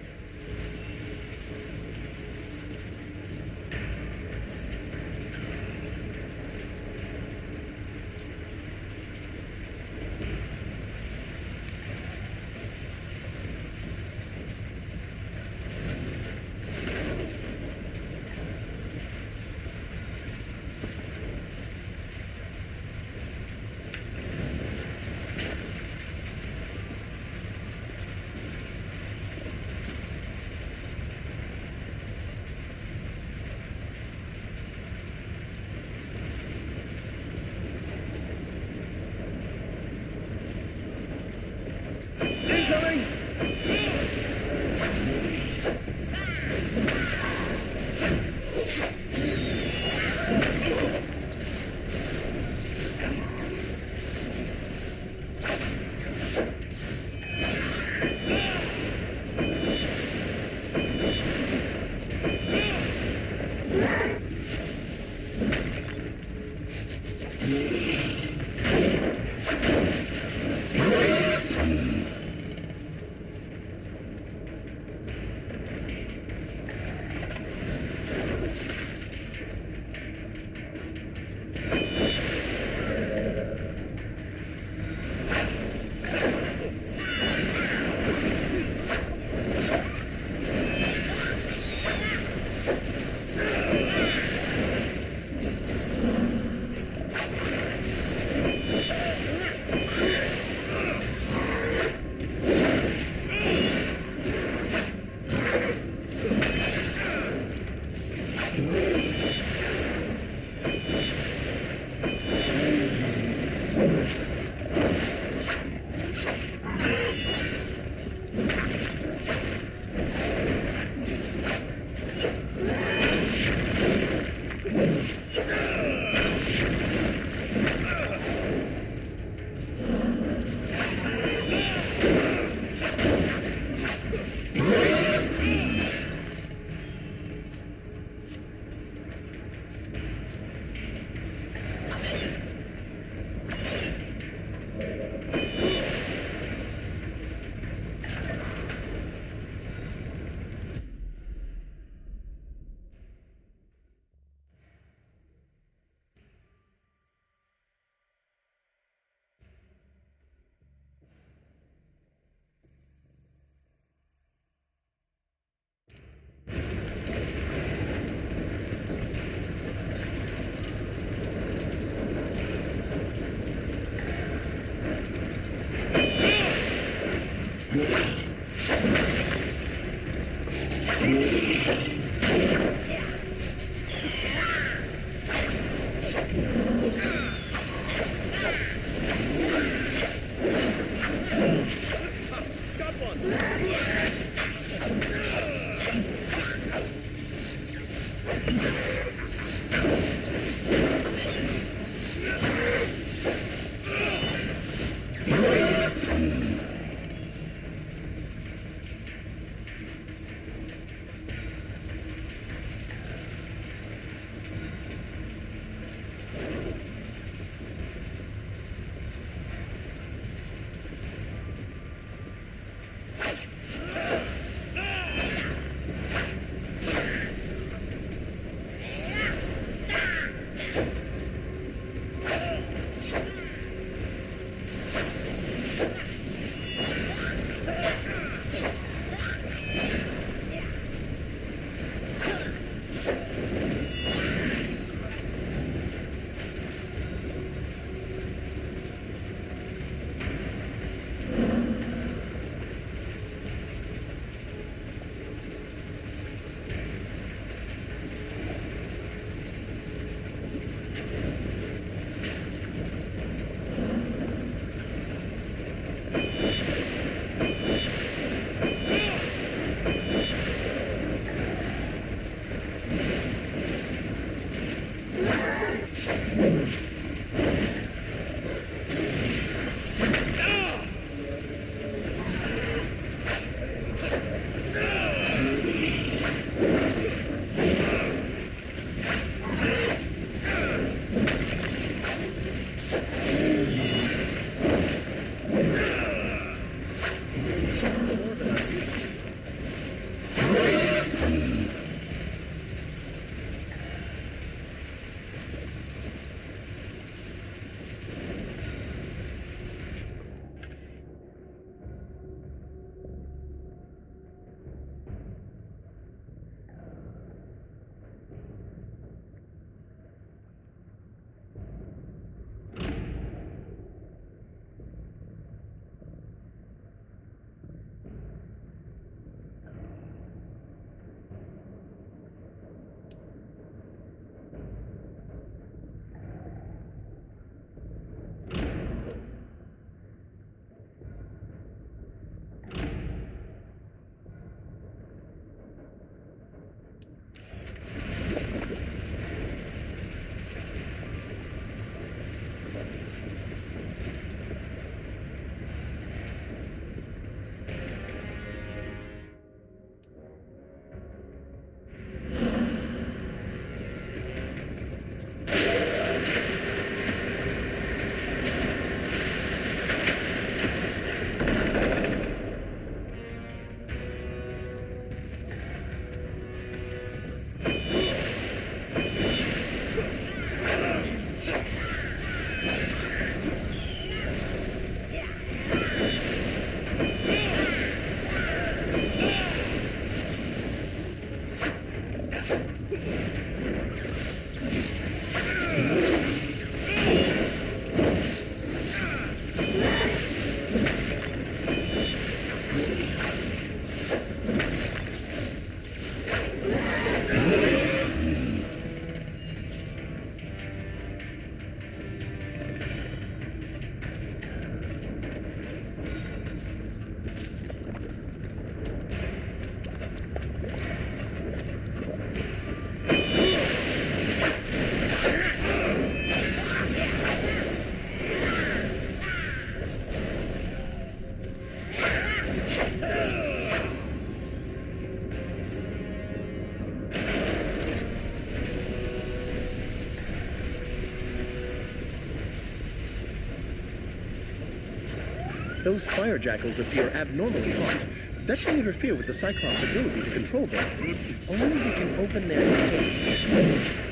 Those fire jackals appear abnormally hot. That should interfere with the Cyclops' ability to control them. If only we can open their cage.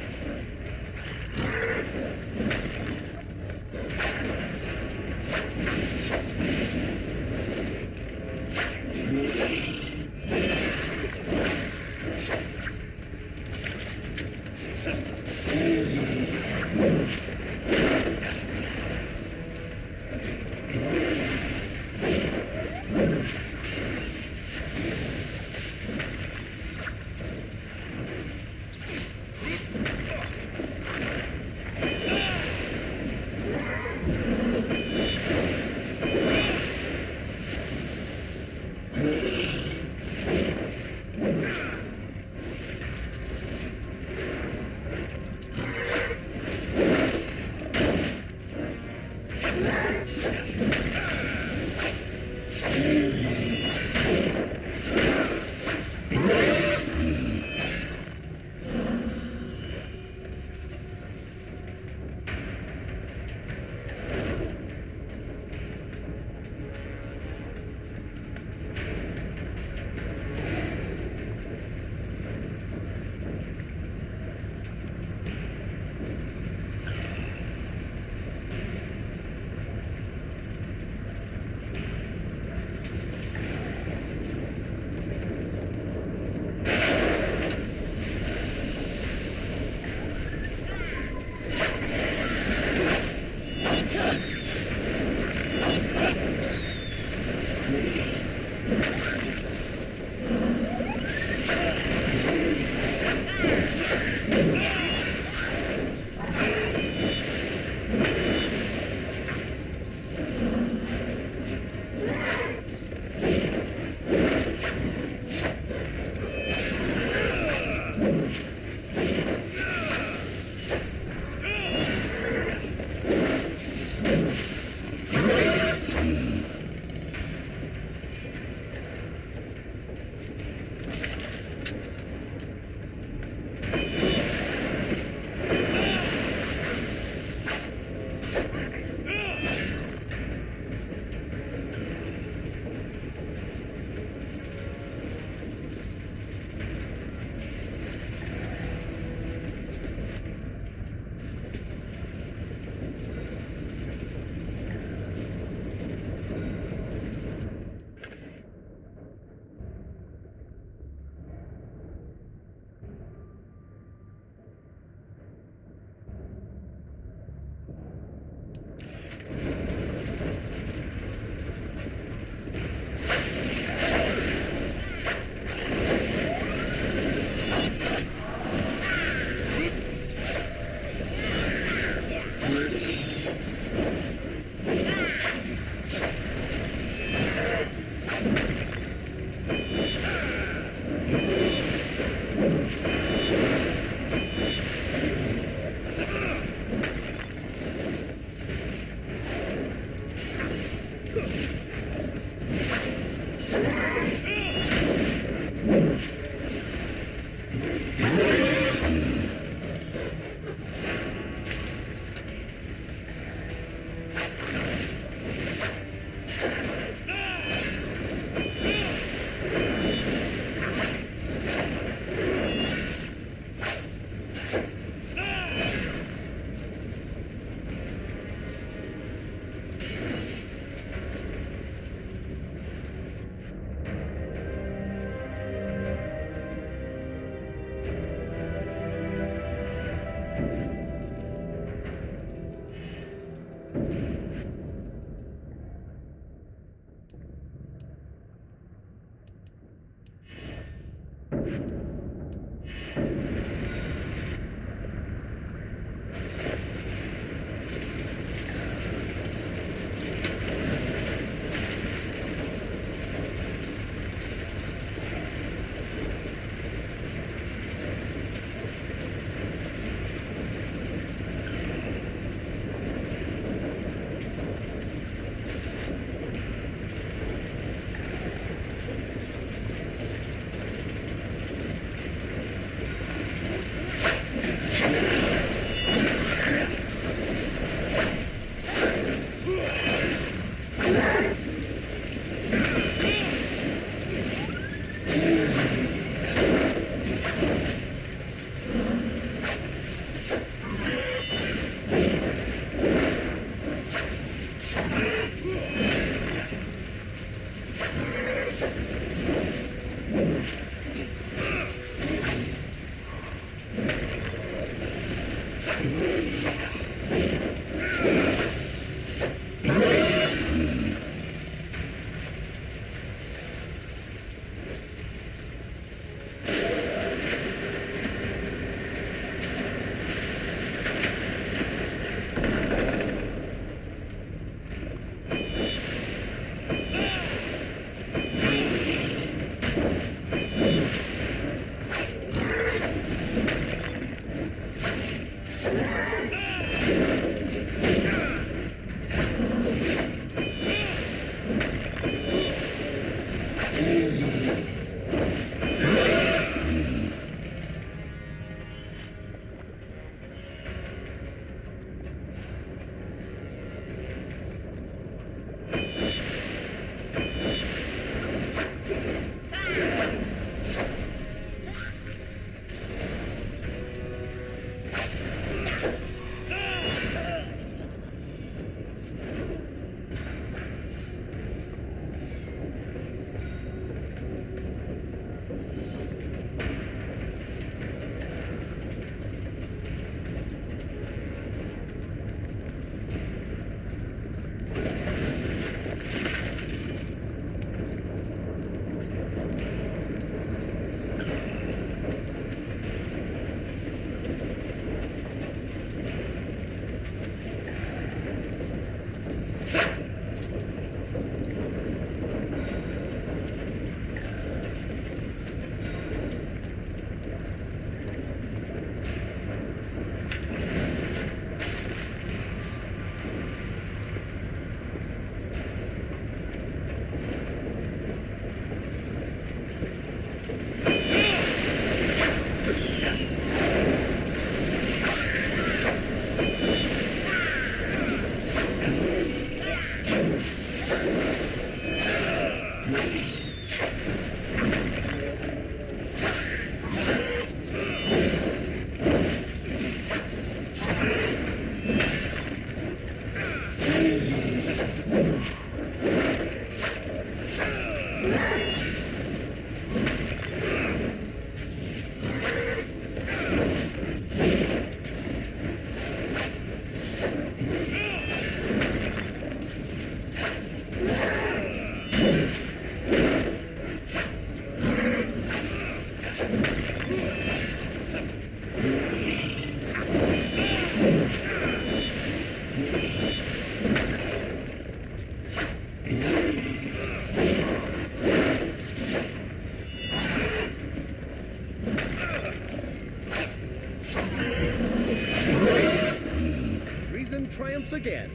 triumphs again.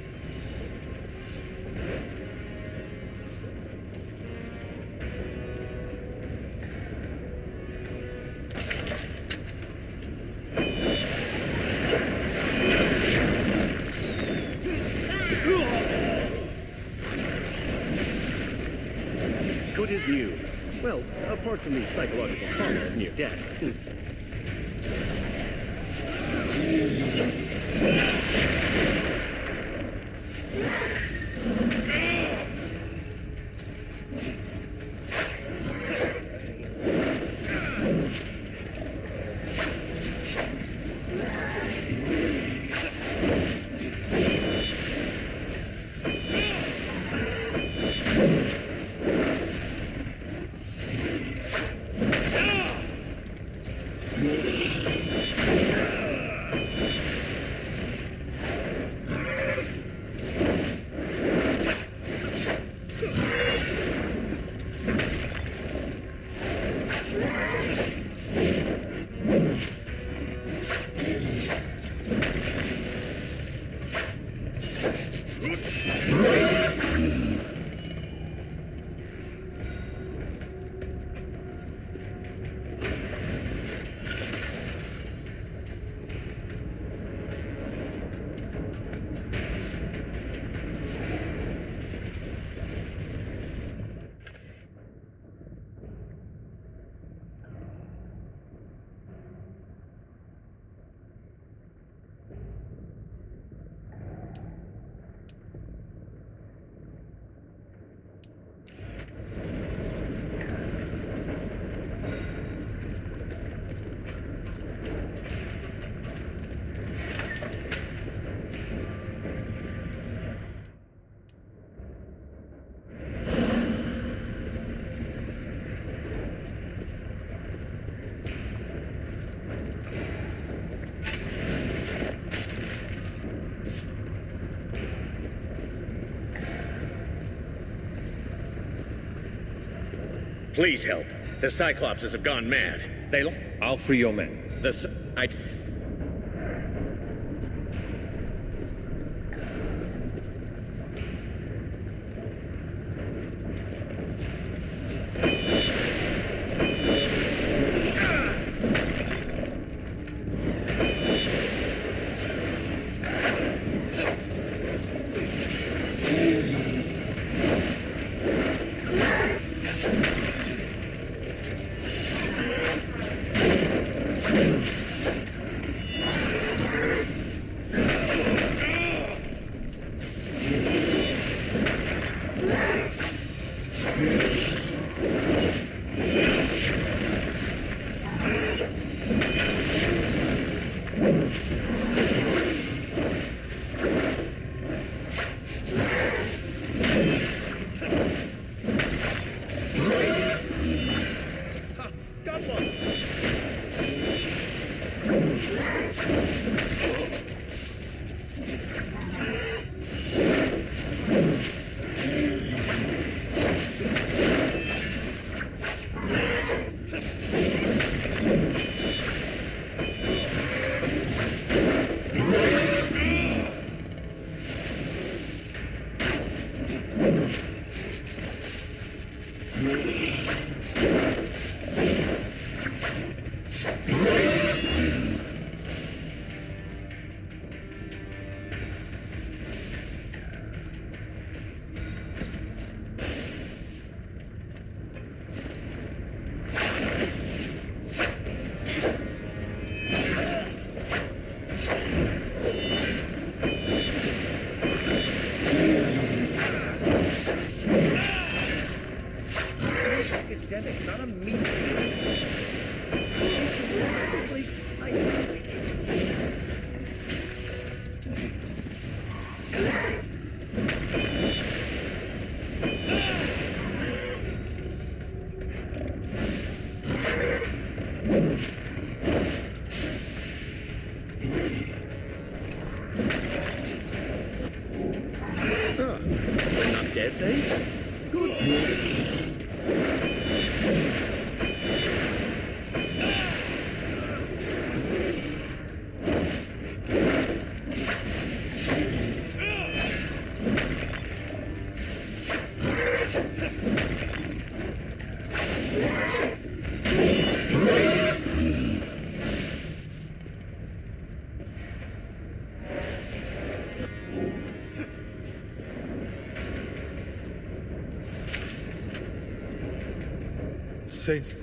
Good as new. Well, apart from the psychological trauma of near death. Please help. The Cyclopses have gone mad. I'll free your men. Saints.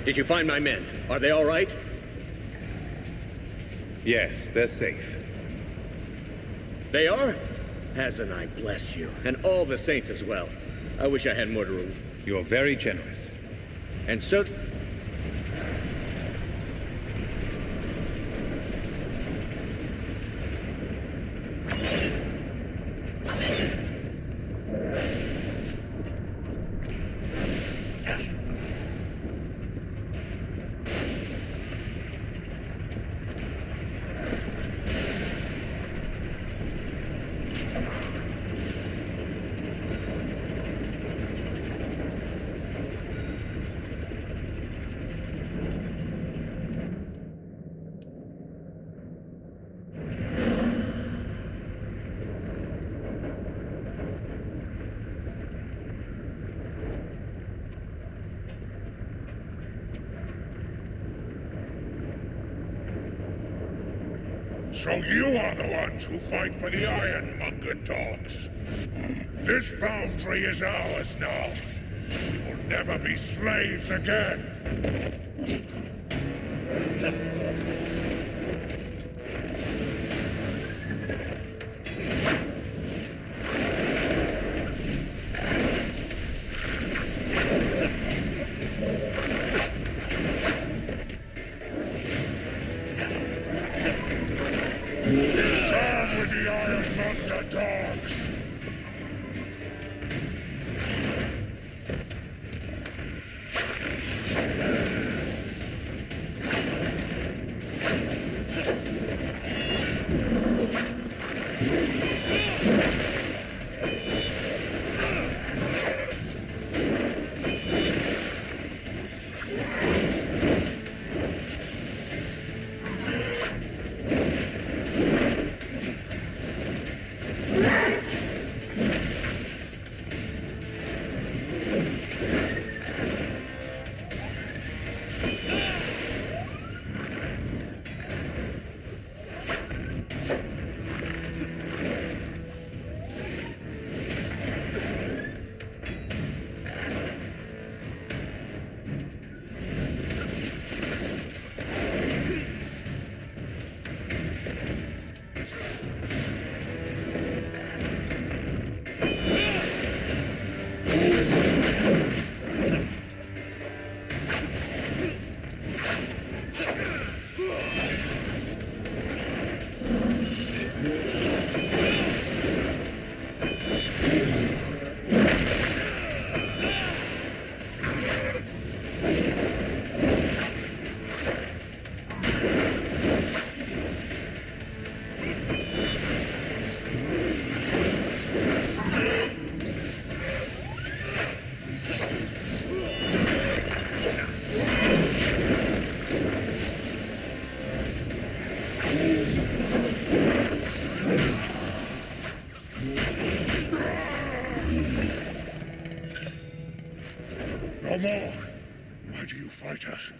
Did you find my men? Are they all right? Yes, they're safe. They are? Hazanai bless you, and all the saints as well. I wish I had more to release. You're very generous. And so... So you are the ones who fight for the Ironmonger dogs. This boundary is ours now. We will never be slaves again. Down with the Ironmonger dogs! more. Why do you fight us?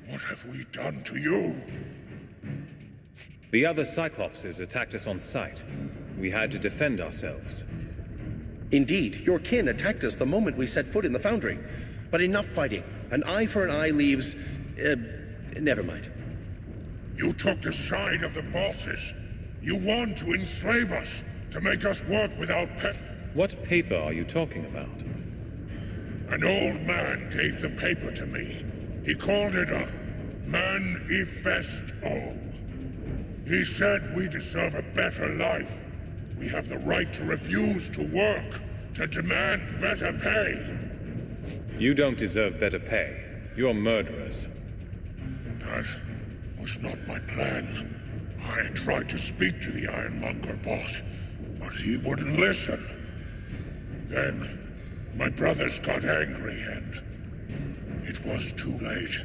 What have we done to you? The other Cyclopses attacked us on sight. We had to defend ourselves. Indeed, your kin attacked us the moment we set foot in the foundry. But enough fighting. An eye for an eye leaves... never mind. You took the side of the bosses. You want to enslave us, to make us work without What paper are you talking about? An old man gave the paper to me. He called it a manifesto. He said we deserve a better life. We have the right to refuse to work, to demand better pay. You don't deserve better pay. You're murderers. That was not my plan. I tried to speak to the Ironmonger boss, but he wouldn't listen. Then, my brothers got angry and it was too late.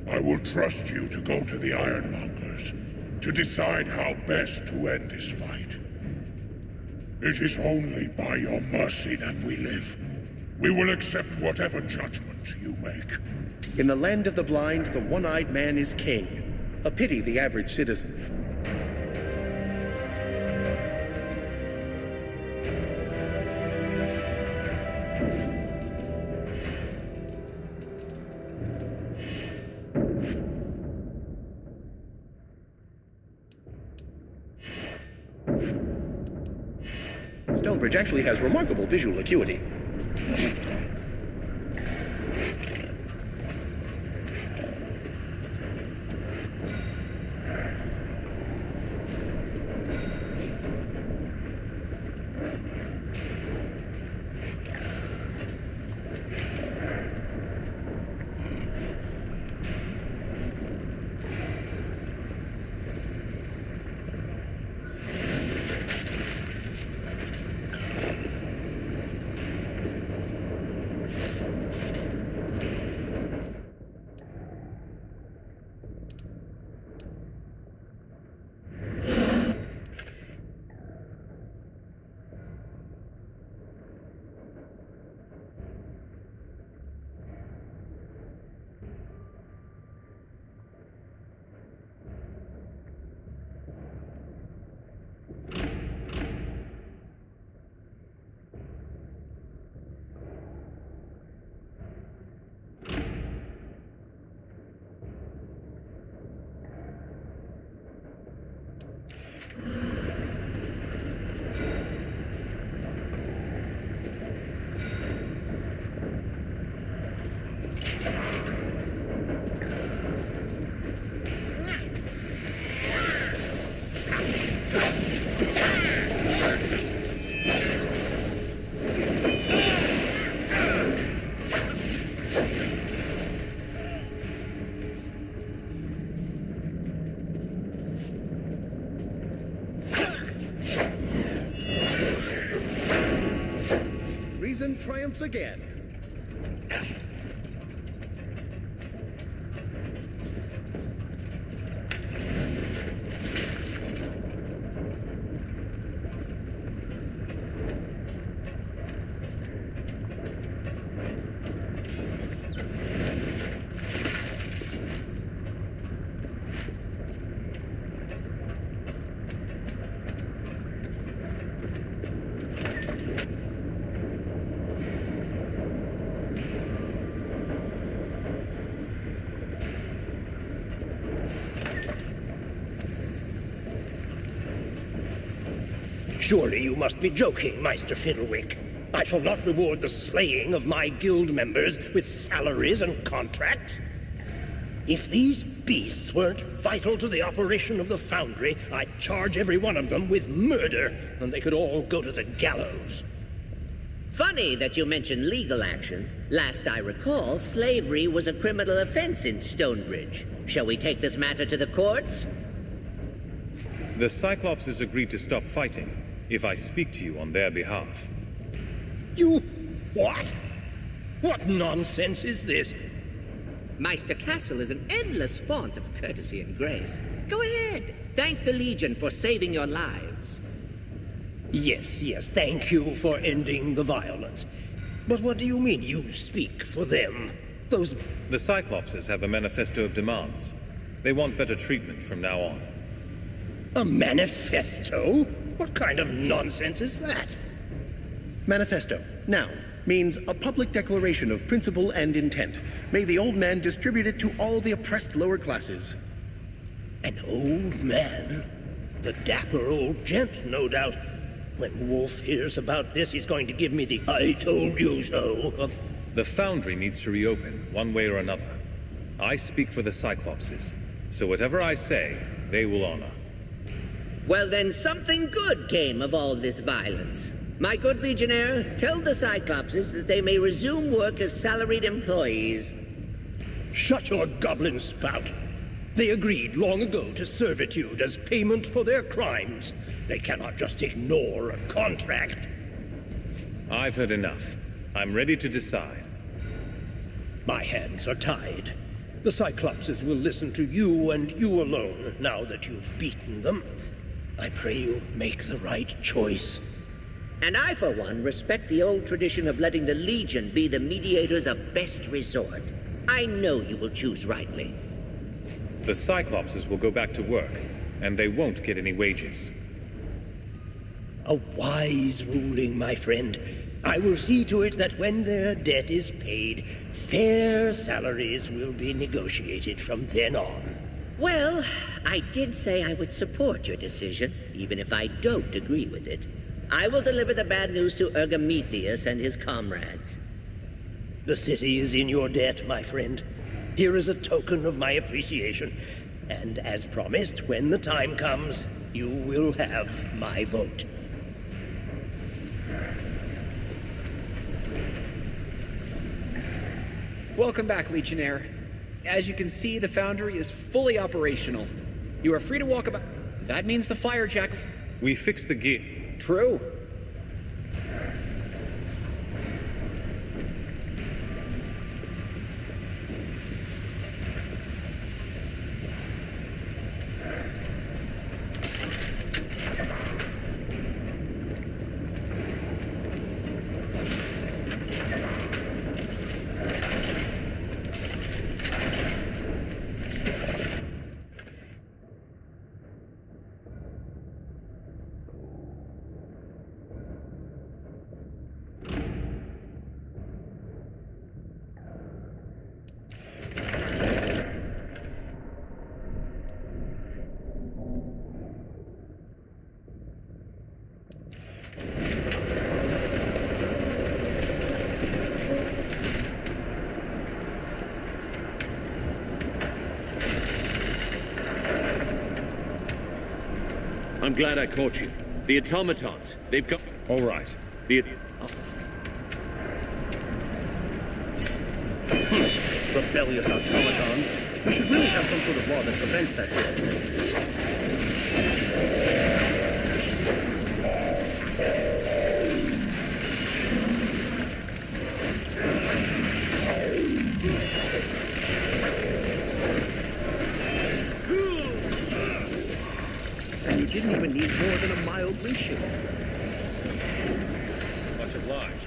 I will trust you to go to the Ironmongers to decide how best to end this fight. It is only by your mercy that we live. We will accept whatever judgment you make. In the land of the blind, the one-eyed man is king. A pity the average citizen. Stonebridge actually has remarkable visual acuity. Reason triumphs again. Surely you must be joking, Meister Fiddlewick. I shall not reward the slaying of my guild members with salaries and contracts. If these beasts weren't vital to the operation of the foundry, I'd charge every one of them with murder, and they could all go to the gallows. Funny that you mention legal action. Last I recall, slavery was a criminal offense in Stonebridge. Shall we take this matter to the courts? The Cyclopses agreed to stop fighting if I speak to you on their behalf. You... what? What nonsense is this? Meister Castle is an endless font of courtesy and grace. Go ahead. Thank the Legion for saving your lives. Yes, thank you for ending the violence. But what do you mean, you speak for them? Those... The Cyclopses have a manifesto of demands. They want better treatment from now on. A manifesto? What kind of nonsense is that? Manifesto, now, means a public declaration of principle and intent. May the old man distribute it to all the oppressed lower classes. An old man? The dapper old gent, no doubt. When Wolf hears about this, he's going to give me the "I told you so." The foundry needs to reopen, one way or another. I speak for the Cyclopses, so whatever I say, they will honor. Well, then something good came of all this violence. My good Legionnaire, tell the Cyclopses that they may resume work as salaried employees. Shut your goblin spout. They agreed long ago to servitude as payment for their crimes. They cannot just ignore a contract. I've heard enough. I'm ready to decide. My hands are tied. The Cyclopses will listen to you and you alone, now that you've beaten them. I pray you make the right choice. And I, for one, respect the old tradition of letting the Legion be the mediators of best resort. I know you will choose rightly. The Cyclopses will go back to work, and they won't get any wages. A wise ruling, my friend. I will see to it that when their debt is paid, fair salaries will be negotiated from then on. Well, I did say I would support your decision, even if I don't agree with it. I will deliver the bad news to Ergometheus and his comrades. The city is in your debt, my friend. Here is a token of my appreciation. And as promised, when the time comes, you will have my vote. Welcome back, Legionnaire. As you can see, the foundry is fully operational. You are free to walk about. That means the firejack. We fixed the gear. True. I'm glad I caught you. The automatons, they've got... All right. Rebellious automatons. We should really have some sort of law that prevents that. And you didn't even need more than a mild leashing. Much obliged.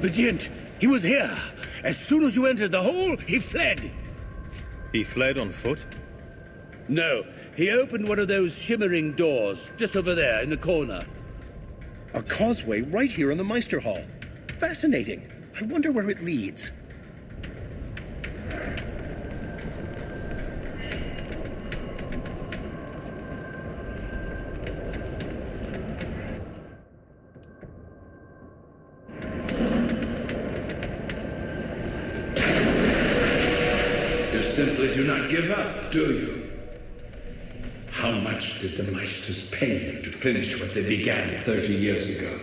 The Gent! He was here! As soon as you entered the hole, he fled! He fled on foot? No, he opened one of those shimmering doors, just over there, in the corner. A causeway right here in the Meister Hall. Fascinating. I wonder where it leads. You simply do not give up, do you? How much did the Meisters pay you to finish what they began 30 years ago?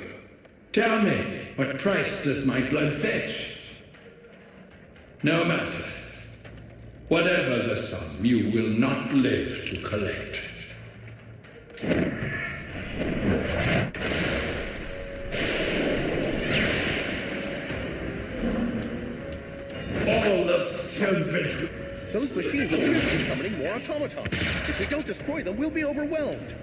Tell me, what price does my blood fetch? No matter. Whatever the sum, you will not live to collect. All of Stonebridge. Those machines appear to be summoning more automatons. If we don't destroy them, we'll be overwhelmed.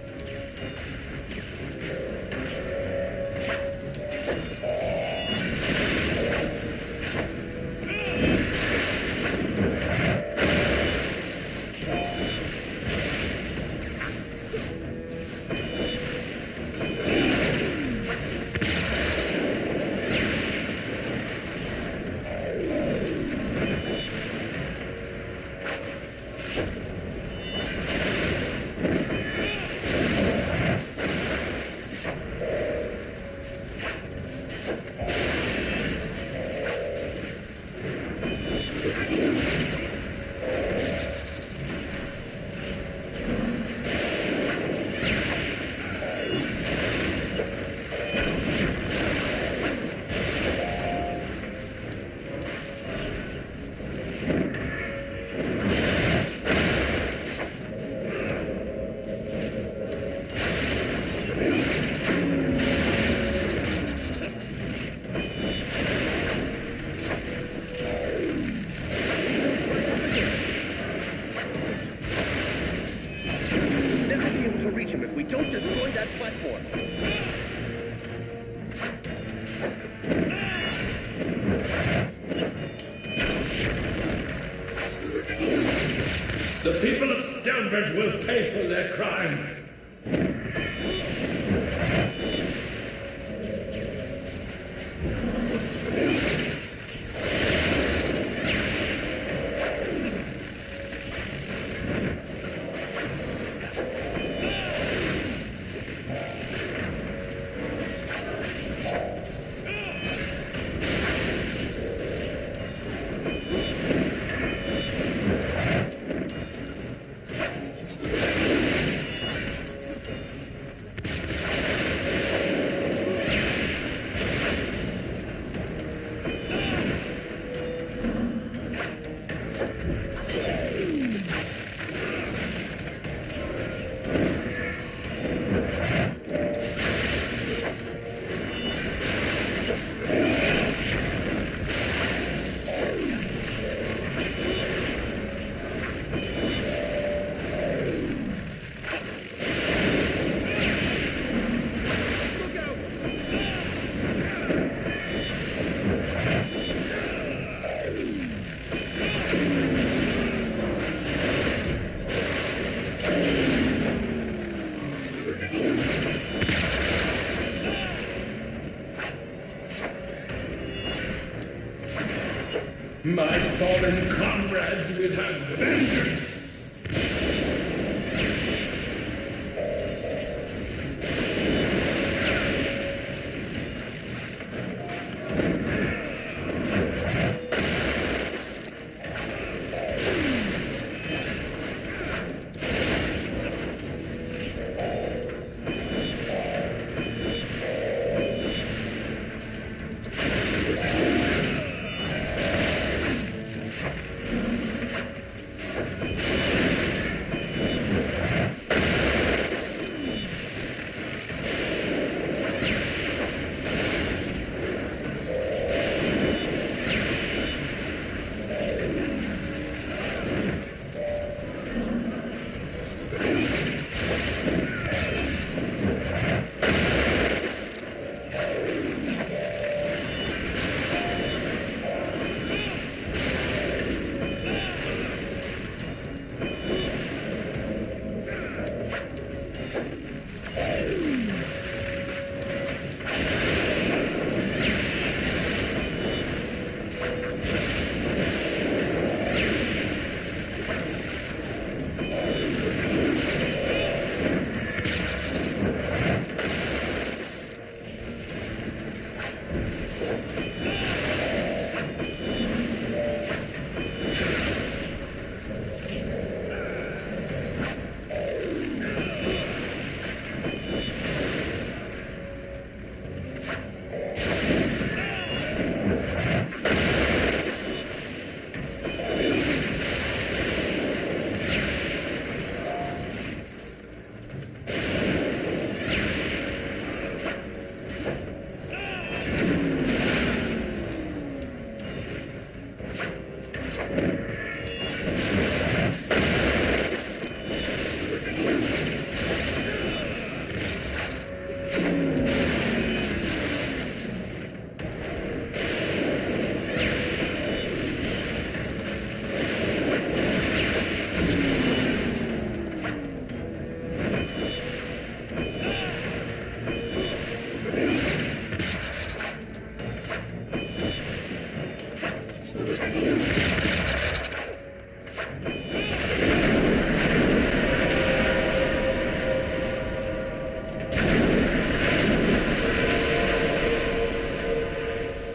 The people of Stonebridge will pay for their crime. My fallen comrades will have vengeance!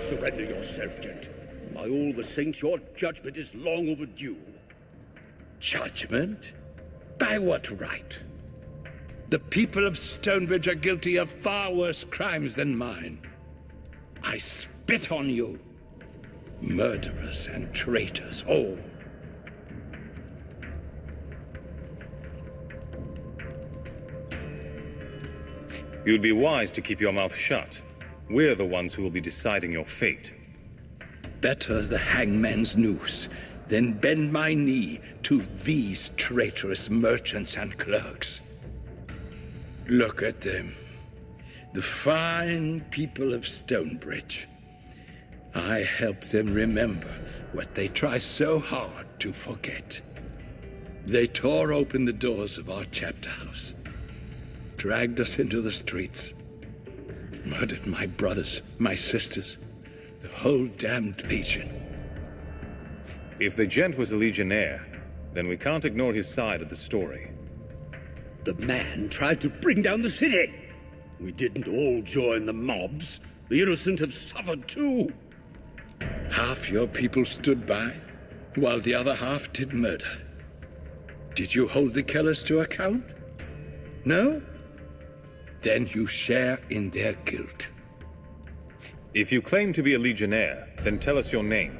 Surrender yourself, gent. By all the saints, your judgment is long overdue. Judgment? By what right? The people of Stonebridge are guilty of far worse crimes than mine. I spit on you. Murderers and traitors, all. You'd be wise to keep your mouth shut. We're the ones who will be deciding your fate. Better the hangman's noose than bend my knee to these traitorous merchants and clerks. Look at them. The fine people of Stonebridge. I helped them remember what they try so hard to forget. They tore open the doors of our chapter house, dragged us into the streets, murdered my brothers, my sisters, the whole damned Legion. If the gent was a Legionnaire, then we can't ignore his side of the story. The man tried to bring down the city. We didn't all join the mobs. The innocent have suffered too. Half your people stood by, while the other half did murder. Did you hold the killers to account? No? Then you share in their guilt. If you claim to be a Legionnaire, then tell us your name.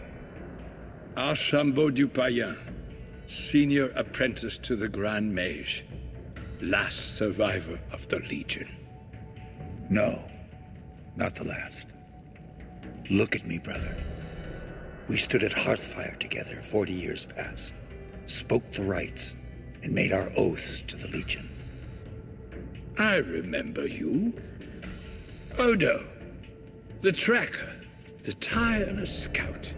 Archambault du Payen, senior apprentice to the Grand Mage, last survivor of the Legion. No, not the last. Look at me, brother. We stood at Hearthfire together 40 years past, spoke the rights, and made our oaths to the Legion. I remember you. Odo, the tracker, the tireless scout,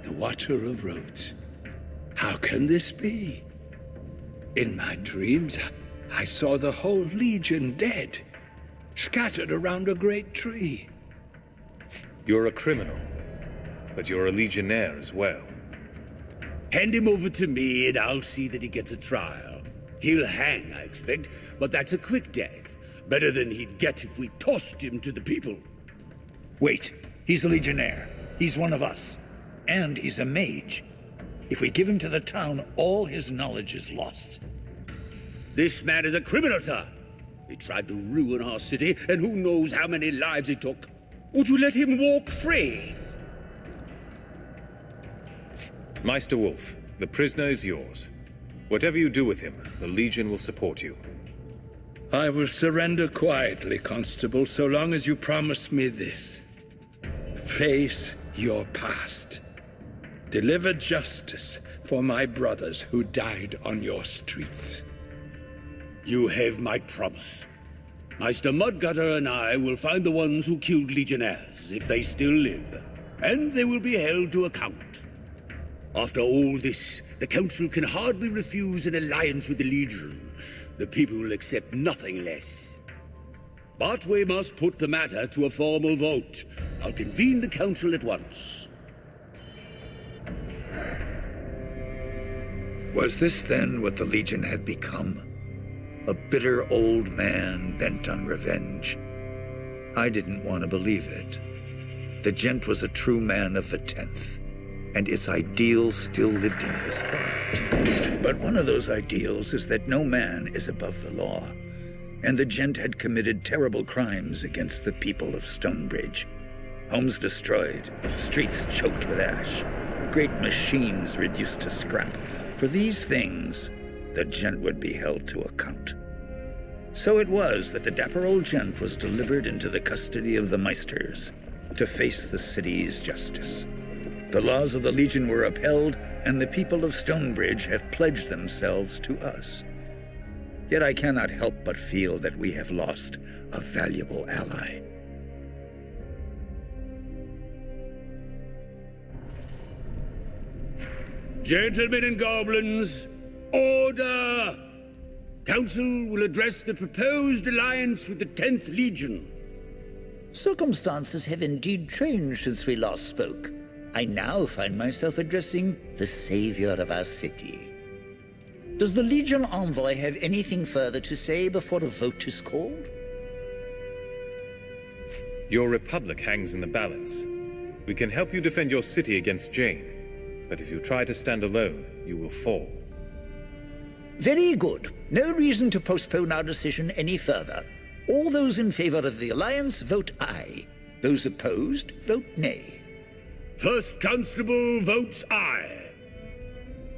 the watcher of roads. How can this be? In my dreams, I saw the whole Legion dead, scattered around a great tree. You're a criminal, but you're a legionnaire as well. Hand him over to me and I'll see that he gets a trial. He'll hang, I expect, but that's a quick death. Better than he'd get if we tossed him to the people. Wait, he's a legionnaire. He's one of us. And he's a mage. If we give him to the town, all his knowledge is lost. This man is a criminal, sir. He tried to ruin our city, and who knows how many lives he took. Would you let him walk free? Meister Wolf, the prisoner is yours. Whatever you do with him, the Legion will support you. I will surrender quietly, Constable, so long as you promise me this. Face your past. Deliver justice for my brothers who died on your streets. You have my promise. Meister Mudgutter and I will find the ones who killed legionnaires, if they still live, and they will be held to account. After all this, the Council can hardly refuse an alliance with the Legion. The people will accept nothing less. But we must put the matter to a formal vote. I'll convene the Council at once. Was this then what the Legion had become? A bitter old man bent on revenge? I didn't want to believe it. The gent was a true man of the 10th, and its ideals still lived in his heart. But one of those ideals is that no man is above the law, and the gent had committed terrible crimes against the people of Stonebridge. Homes destroyed, streets choked with ash, great machines reduced to scrap. For these things, the gent would be held to account. So it was that the dapper old gent was delivered into the custody of the Meisters to face the city's justice. The laws of the Legion were upheld, and the people of Stonebridge have pledged themselves to us. Yet I cannot help but feel that we have lost a valuable ally. Gentlemen and goblins, order! Council will address the proposed alliance with the 10th Legion. Circumstances have indeed changed since we last spoke. I now find myself addressing the savior of our city. Does the Legion envoy have anything further to say before a vote is called? Your republic hangs in the balance. We can help you defend your city against Jane, but if you try to stand alone, you will fall. Very good. No reason to postpone our decision any further. All those in favor of the alliance vote aye. Those opposed vote nay. First Constable votes aye.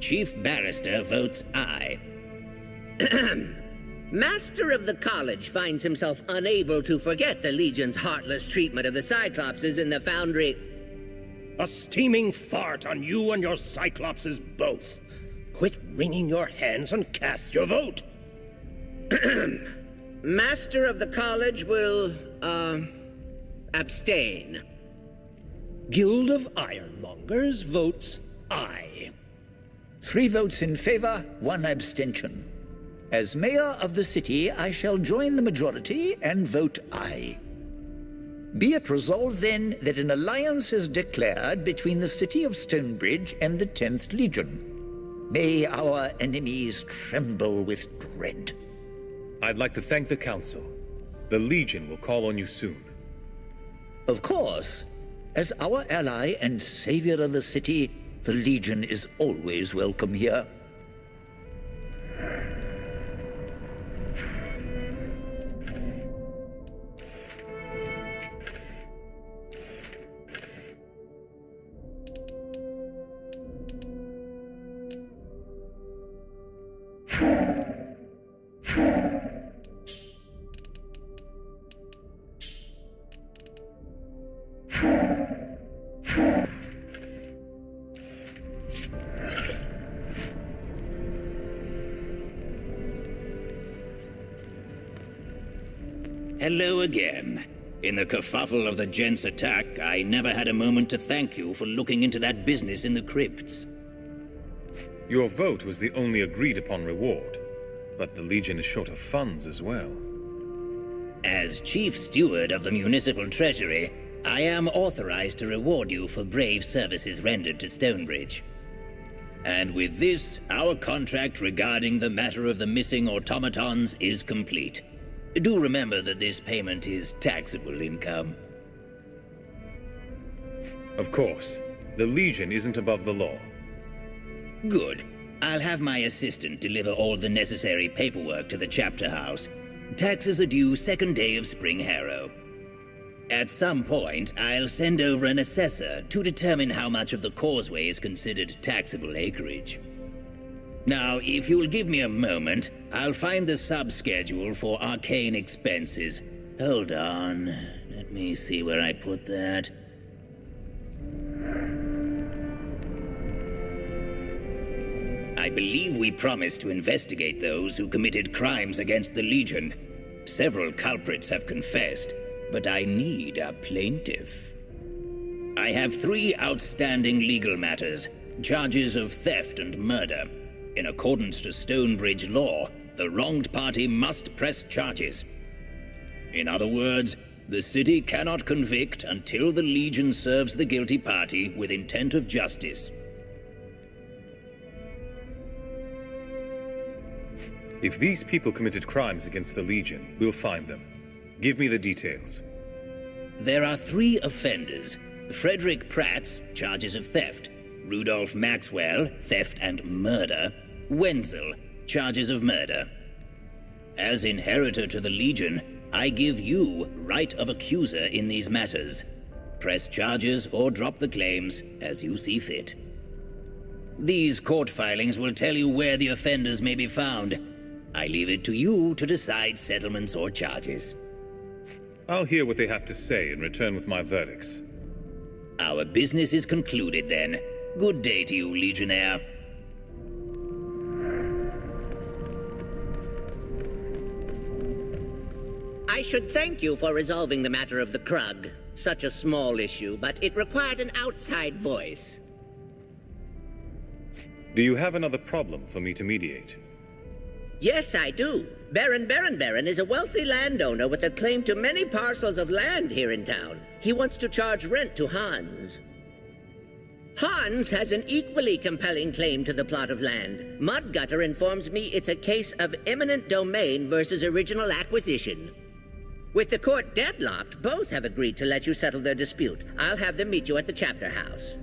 Chief Barrister votes aye. Master of the college finds himself unable to forget the Legion's heartless treatment of the Cyclopses in the Foundry. A steaming fart on you and your Cyclopses both. Quit wringing your hands and cast your vote. Master of the college will, abstain. Guild of Ironmongers votes aye. 3 votes in favor, 1 abstention. As mayor of the city, I shall join the majority and vote aye. Be it resolved, then, that an alliance is declared between the city of Stonebridge and the 10th Legion. May our enemies tremble with dread. I'd like to thank the Council. The Legion will call on you soon. Of course. As our ally and savior of the city, the Legion is always welcome here. Hello again. In the kerfuffle of the gent's attack, I never had a moment to thank you for looking into that business in the crypts. Your vote was the only agreed-upon reward, But the Legion is short of funds as well. As Chief Steward of the Municipal Treasury, I am authorized to reward you for brave services rendered to Stonebridge. And with this, our contract regarding the matter of the missing automatons is complete. Do remember that this payment is taxable income. Of course. The Legion isn't above the law. Good. I'll have my assistant deliver all the necessary paperwork to the chapter house. Taxes are due second day of Spring Harrow. At some point, I'll send over an assessor to determine how much of the causeway is considered taxable acreage. Now, if you'll give me a moment, I'll find the sub-schedule for arcane expenses. Hold on. Let me see where I put that. I believe we promised to investigate those who committed crimes against the Legion. Several culprits have confessed, but I need a plaintiff. I have 3 outstanding legal matters, charges of theft and murder. In accordance to Stonebridge law, the wronged party must press charges. In other words, the city cannot convict until the Legion serves the guilty party with intent of justice. If these people committed crimes against the Legion, we'll find them. Give me the details. There are 3 offenders. Frederick Pratt's, charges of theft. Rudolph Maxwell, theft and murder. Wenzel, charges of murder. As inheritor to the Legion, I give you right of accuser in these matters. Press charges or drop the claims as you see fit. These court filings will tell you where the offenders may be found. I leave it to you to decide settlements or charges. I'll hear what they have to say and return with my verdicts. Our business is concluded then. Good day to you, Legionnaire. I should thank you for resolving the matter of the Krug. Such a small issue, but it required an outside voice. Do you have another problem for me to mediate? Yes, I do. Baron is a wealthy landowner with a claim to many parcels of land here in town. He wants to charge rent to Hans. Hans has an equally compelling claim to the plot of land. Mudgutter informs me it's a case of eminent domain versus original acquisition. With the court deadlocked, both have agreed to let you settle their dispute. I'll have them meet you at the chapter house.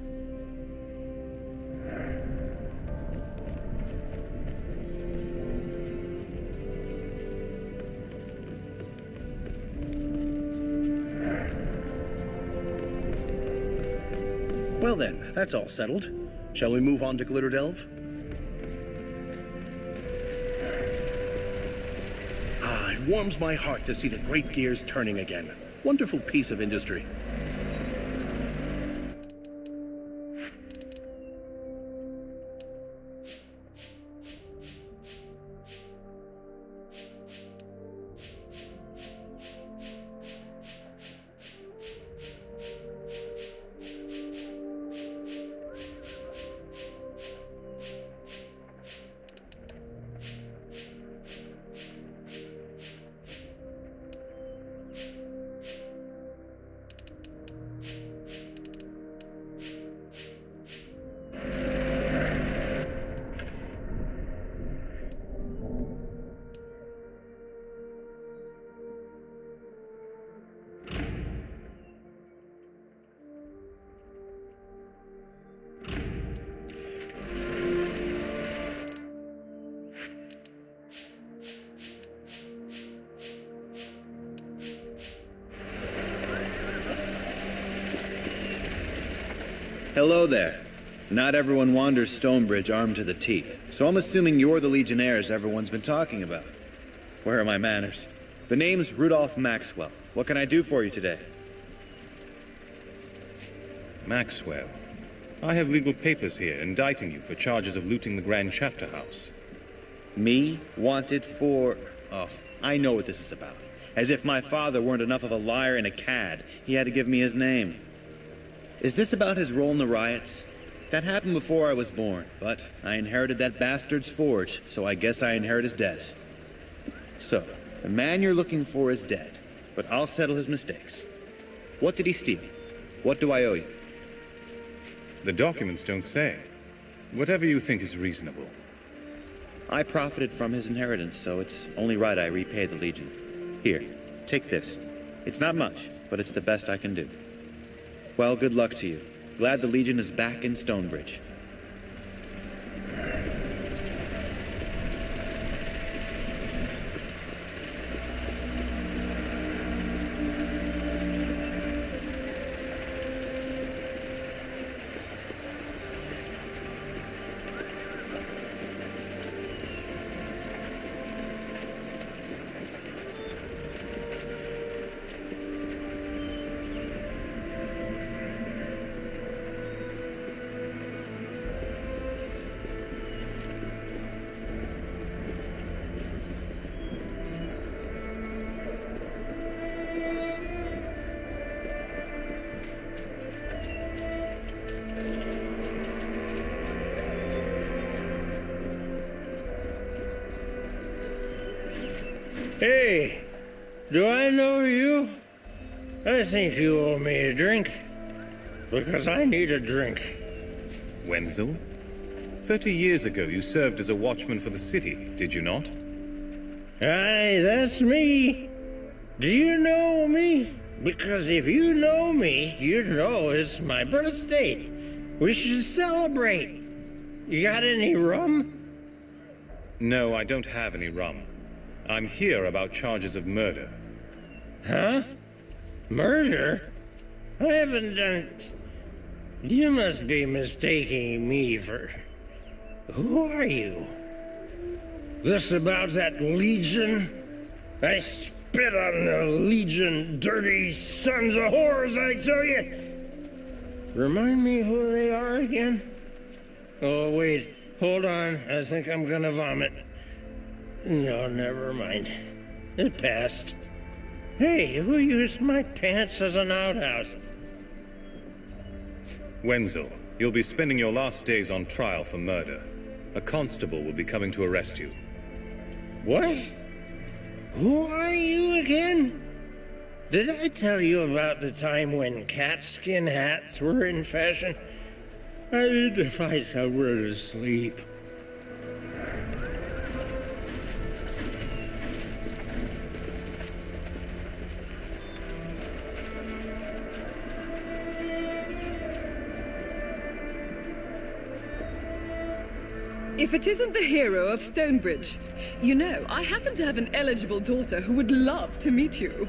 Well then, that's all settled. Shall we move on to Glitterdelve? Ah, it warms my heart to see the great gears turning again. Wonderful piece of industry. Hello there. Not everyone wanders Stonebridge armed to the teeth, so I'm assuming you're the Legionnaires everyone's been talking about. Where are my manners? The name's Rudolph Maxwell. What can I do for you today? Maxwell. I have legal papers here indicting you for charges of looting the Grand Chapter House. Me? Wanted for... Oh, I know what this is about. As if my father weren't enough of a liar and a cad. He had to give me his name. Is this about his role in the riots? That happened before I was born, but I inherited that bastard's forge, so I guess I inherit his debts. So, the man you're looking for is dead, but I'll settle his mistakes. What did he steal? What do I owe you? The documents don't say. Whatever you think is reasonable. I profited from his inheritance, so it's only right I repay the Legion. Here, take this. It's not much, but it's the best I can do. Well, good luck to you. Glad the Legion is back in Stonebridge. Hey, do I know you? I think you owe me a drink. Because I need a drink. Wenzel? 30 years ago you served as a watchman for the city, did you not? Aye, that's me. Do you know me? Because if you know me, you know it's my birthday. We should celebrate. You got any rum? No, I don't have any rum. I'm here about charges of murder. Huh? Murder? I haven't done it. You must be mistaking me for... Who are you? This about that Legion? I spit on the Legion, dirty sons of whores, I tell you! Remind me who they are again? Oh, wait. Hold on. I think I'm gonna vomit. No, never mind. It passed. Hey, who used my pants as an outhouse? Wenzel, you'll be spending your last days on trial for murder. A constable will be coming to arrest you. What? Who are you again? Did I tell you about the time when catskin hats were in fashion? I need to find somewhere to sleep. If it isn't the hero of Stonebridge, you know, I happen to have an eligible daughter who would love to meet you.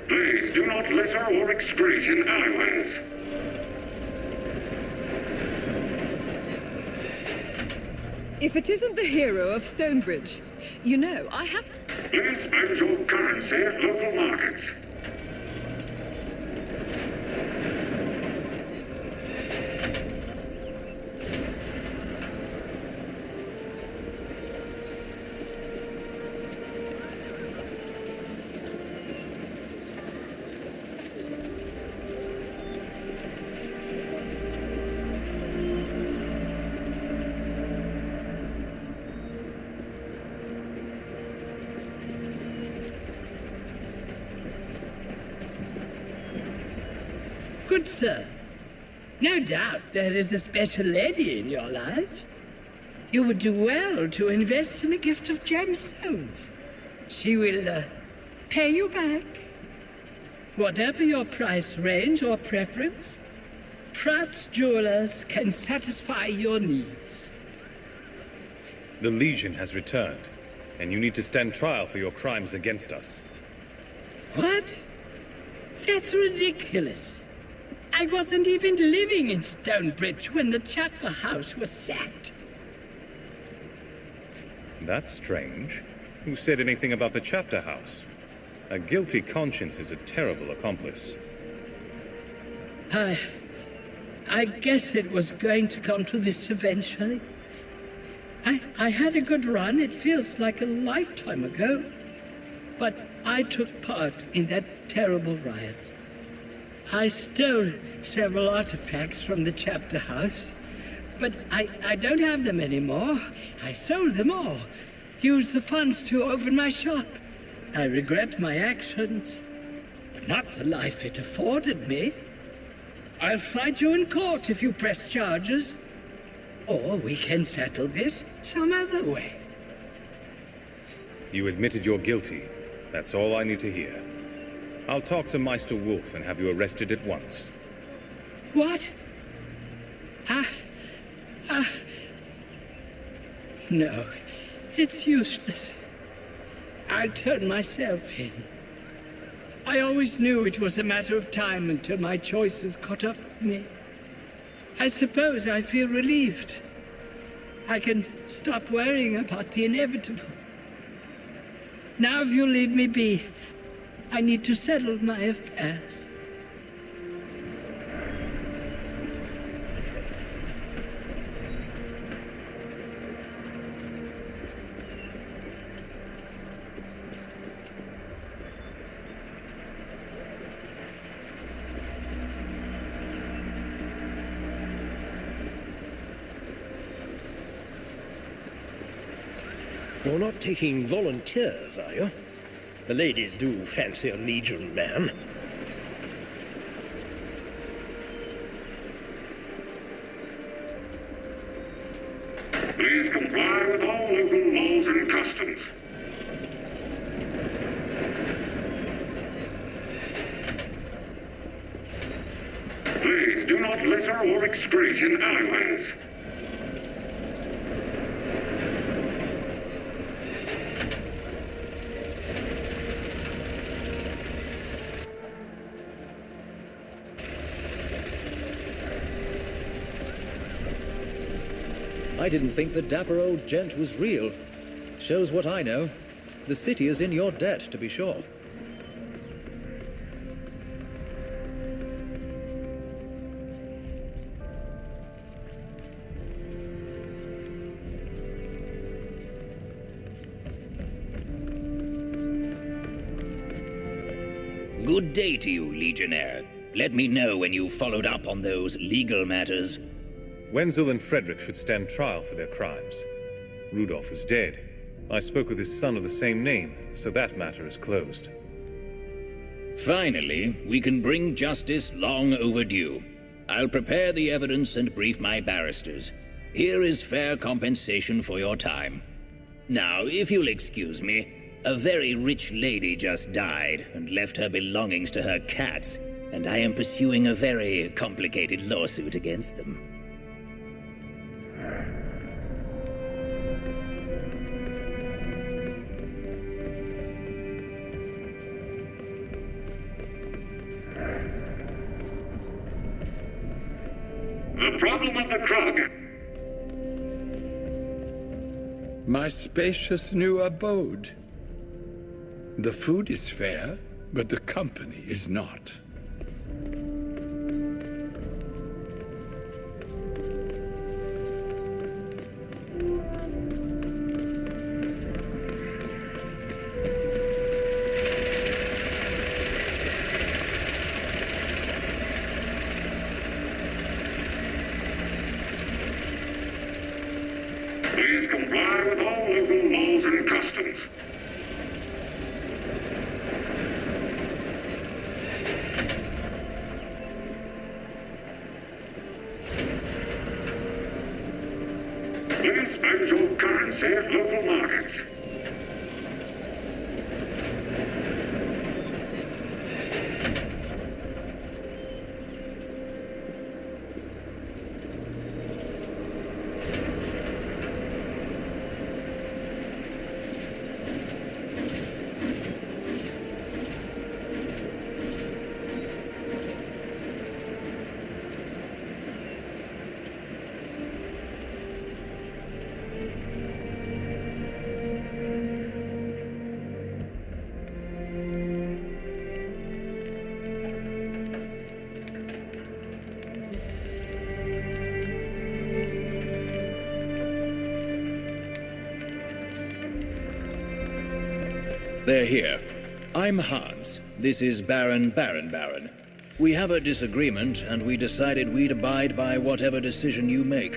Please do not litter or excrete in alleyways. If it isn't the hero of Stonebridge, you know, I have... Please spend your currency at local markets. Good sir, no doubt there is a special lady in your life. You would do well to invest in a gift of gemstones. She will pay you back. Whatever your price range or preference, Pratt Jewelers can satisfy your needs. The Legion has returned, and you need to stand trial for your crimes against us. What? That's ridiculous. I wasn't even living in Stonebridge when the chapter house was sacked. That's strange. Who said anything about the chapter house? A guilty conscience is a terrible accomplice. I guess it was going to come to this eventually. I had a good run. It feels like a lifetime ago. But I took part in that terrible riot. I stole several artifacts from the chapter house, but I don't have them anymore. I sold them all. Used the funds to open my shop. I regret my actions, but not the life it afforded me. I'll fight you in court if you press charges. Or we can settle this some other way. You admitted you're guilty. That's all I need to hear. I'll talk to Meister Wolf and have you arrested at once. What? No, it's useless. I'll turn myself in. I always knew it was a matter of time until my choices caught up with me. I suppose I feel relieved. I can stop worrying about the inevitable. Now if you'll leave me be, I need to settle my affairs. You're not taking volunteers, are you? The ladies do fancy a Legion man. Please comply with all local laws and customs. Please do not litter or excrete in alleyways. I didn't think the dapper old gent was real. Shows what I know. The city is in your debt, to be sure. Good day to you, Legionnaire. Let me know when you've followed up on those legal matters. Wenzel and Frederick should stand trial for their crimes. Rudolph is dead. I spoke with his son of the same name, so that matter is closed. Finally, we can bring justice long overdue. I'll prepare the evidence and brief my barristers. Here is fair compensation for your time. Now, if you'll excuse me, a very rich lady just died and left her belongings to her cats, and I am pursuing a very complicated lawsuit against them. The problem of the Krug. My spacious new abode. The food is fair, but the company is not. Please comply with all local laws and customs. They're here. I'm Hans. This is Baron. We have a disagreement, and we decided we'd abide by whatever decision you make.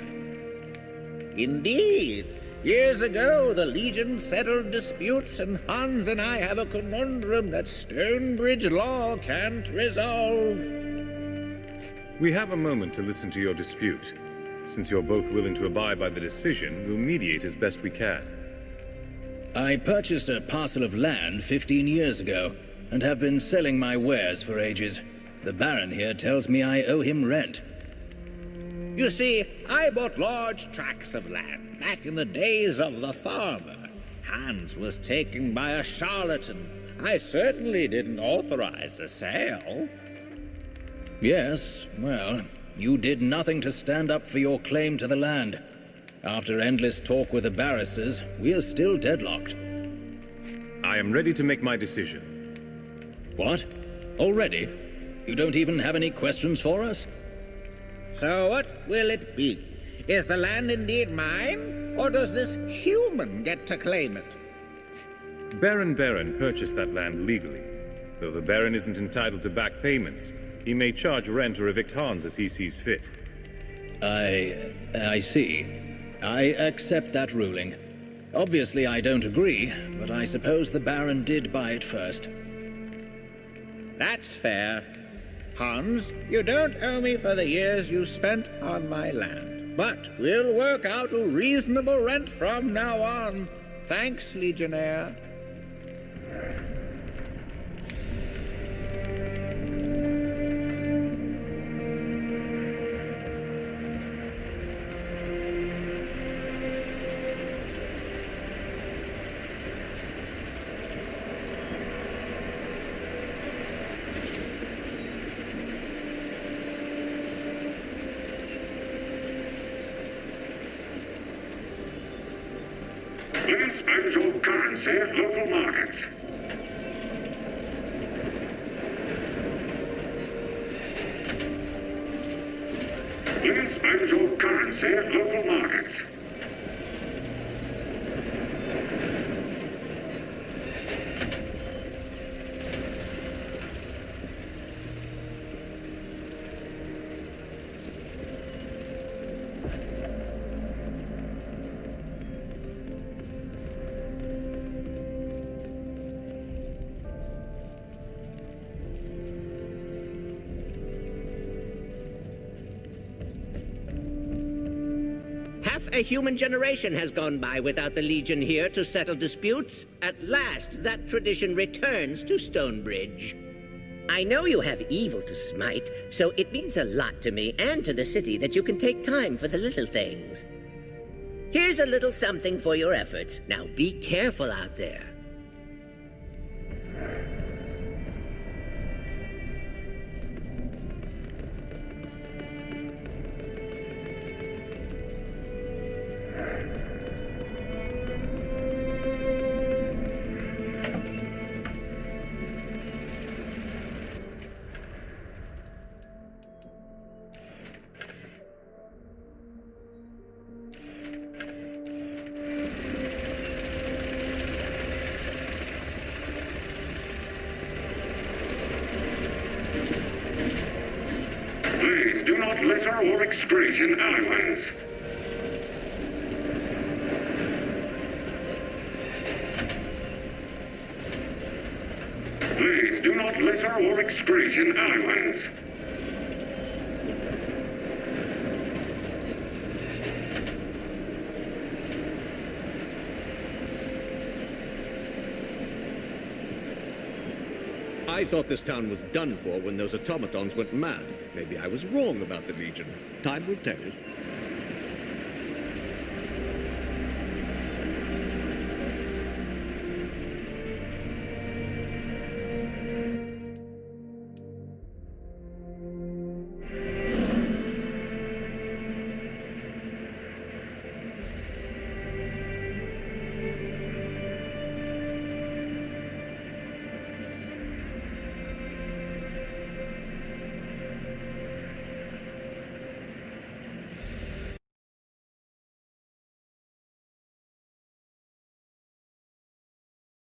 Indeed. Years ago, the Legion settled disputes, and Hans and I have a conundrum that Stonebridge law can't resolve. We have a moment to listen to your dispute. Since you're both willing to abide by the decision, we'll mediate as best we can. I purchased a parcel of land 15 years ago, and have been selling my wares for ages. The Baron here tells me I owe him rent. You see, I bought large tracts of land back in the days of the farmer. Hans was taken by a charlatan. I certainly didn't authorize the sale. Yes, well, you did nothing to stand up for your claim to the land. After endless talk with the barristers, we are still deadlocked. I am ready to make my decision. What? Already? You don't even have any questions for us? So what will it be? Is the land indeed mine, or does this human get to claim it? Baron purchased that land legally. Though the Baron isn't entitled to back payments, he may charge rent or evict Hans as he sees fit. I see. I accept that ruling. Obviously I don't agree, but I suppose the Baron did buy it first. That's fair. Hans, you don't owe me for the years you spent on my land, but we'll work out a reasonable rent from now on. Thanks, Legionnaire. Please spend your currency at local markets. Please spend your currency at local markets. A human generation has gone by without the Legion here to settle disputes. At last, that tradition returns to Stonebridge. I know you have evil to smite, so it means a lot to me and to the city that you can take time for the little things. Here's a little something for your efforts. Now be careful out there. Please do not litter or excrete in alleyways. Please do not litter or excrete in alleyways. I thought this town was done for when those automatons went mad. Maybe I was wrong about the Legion. Time will tell.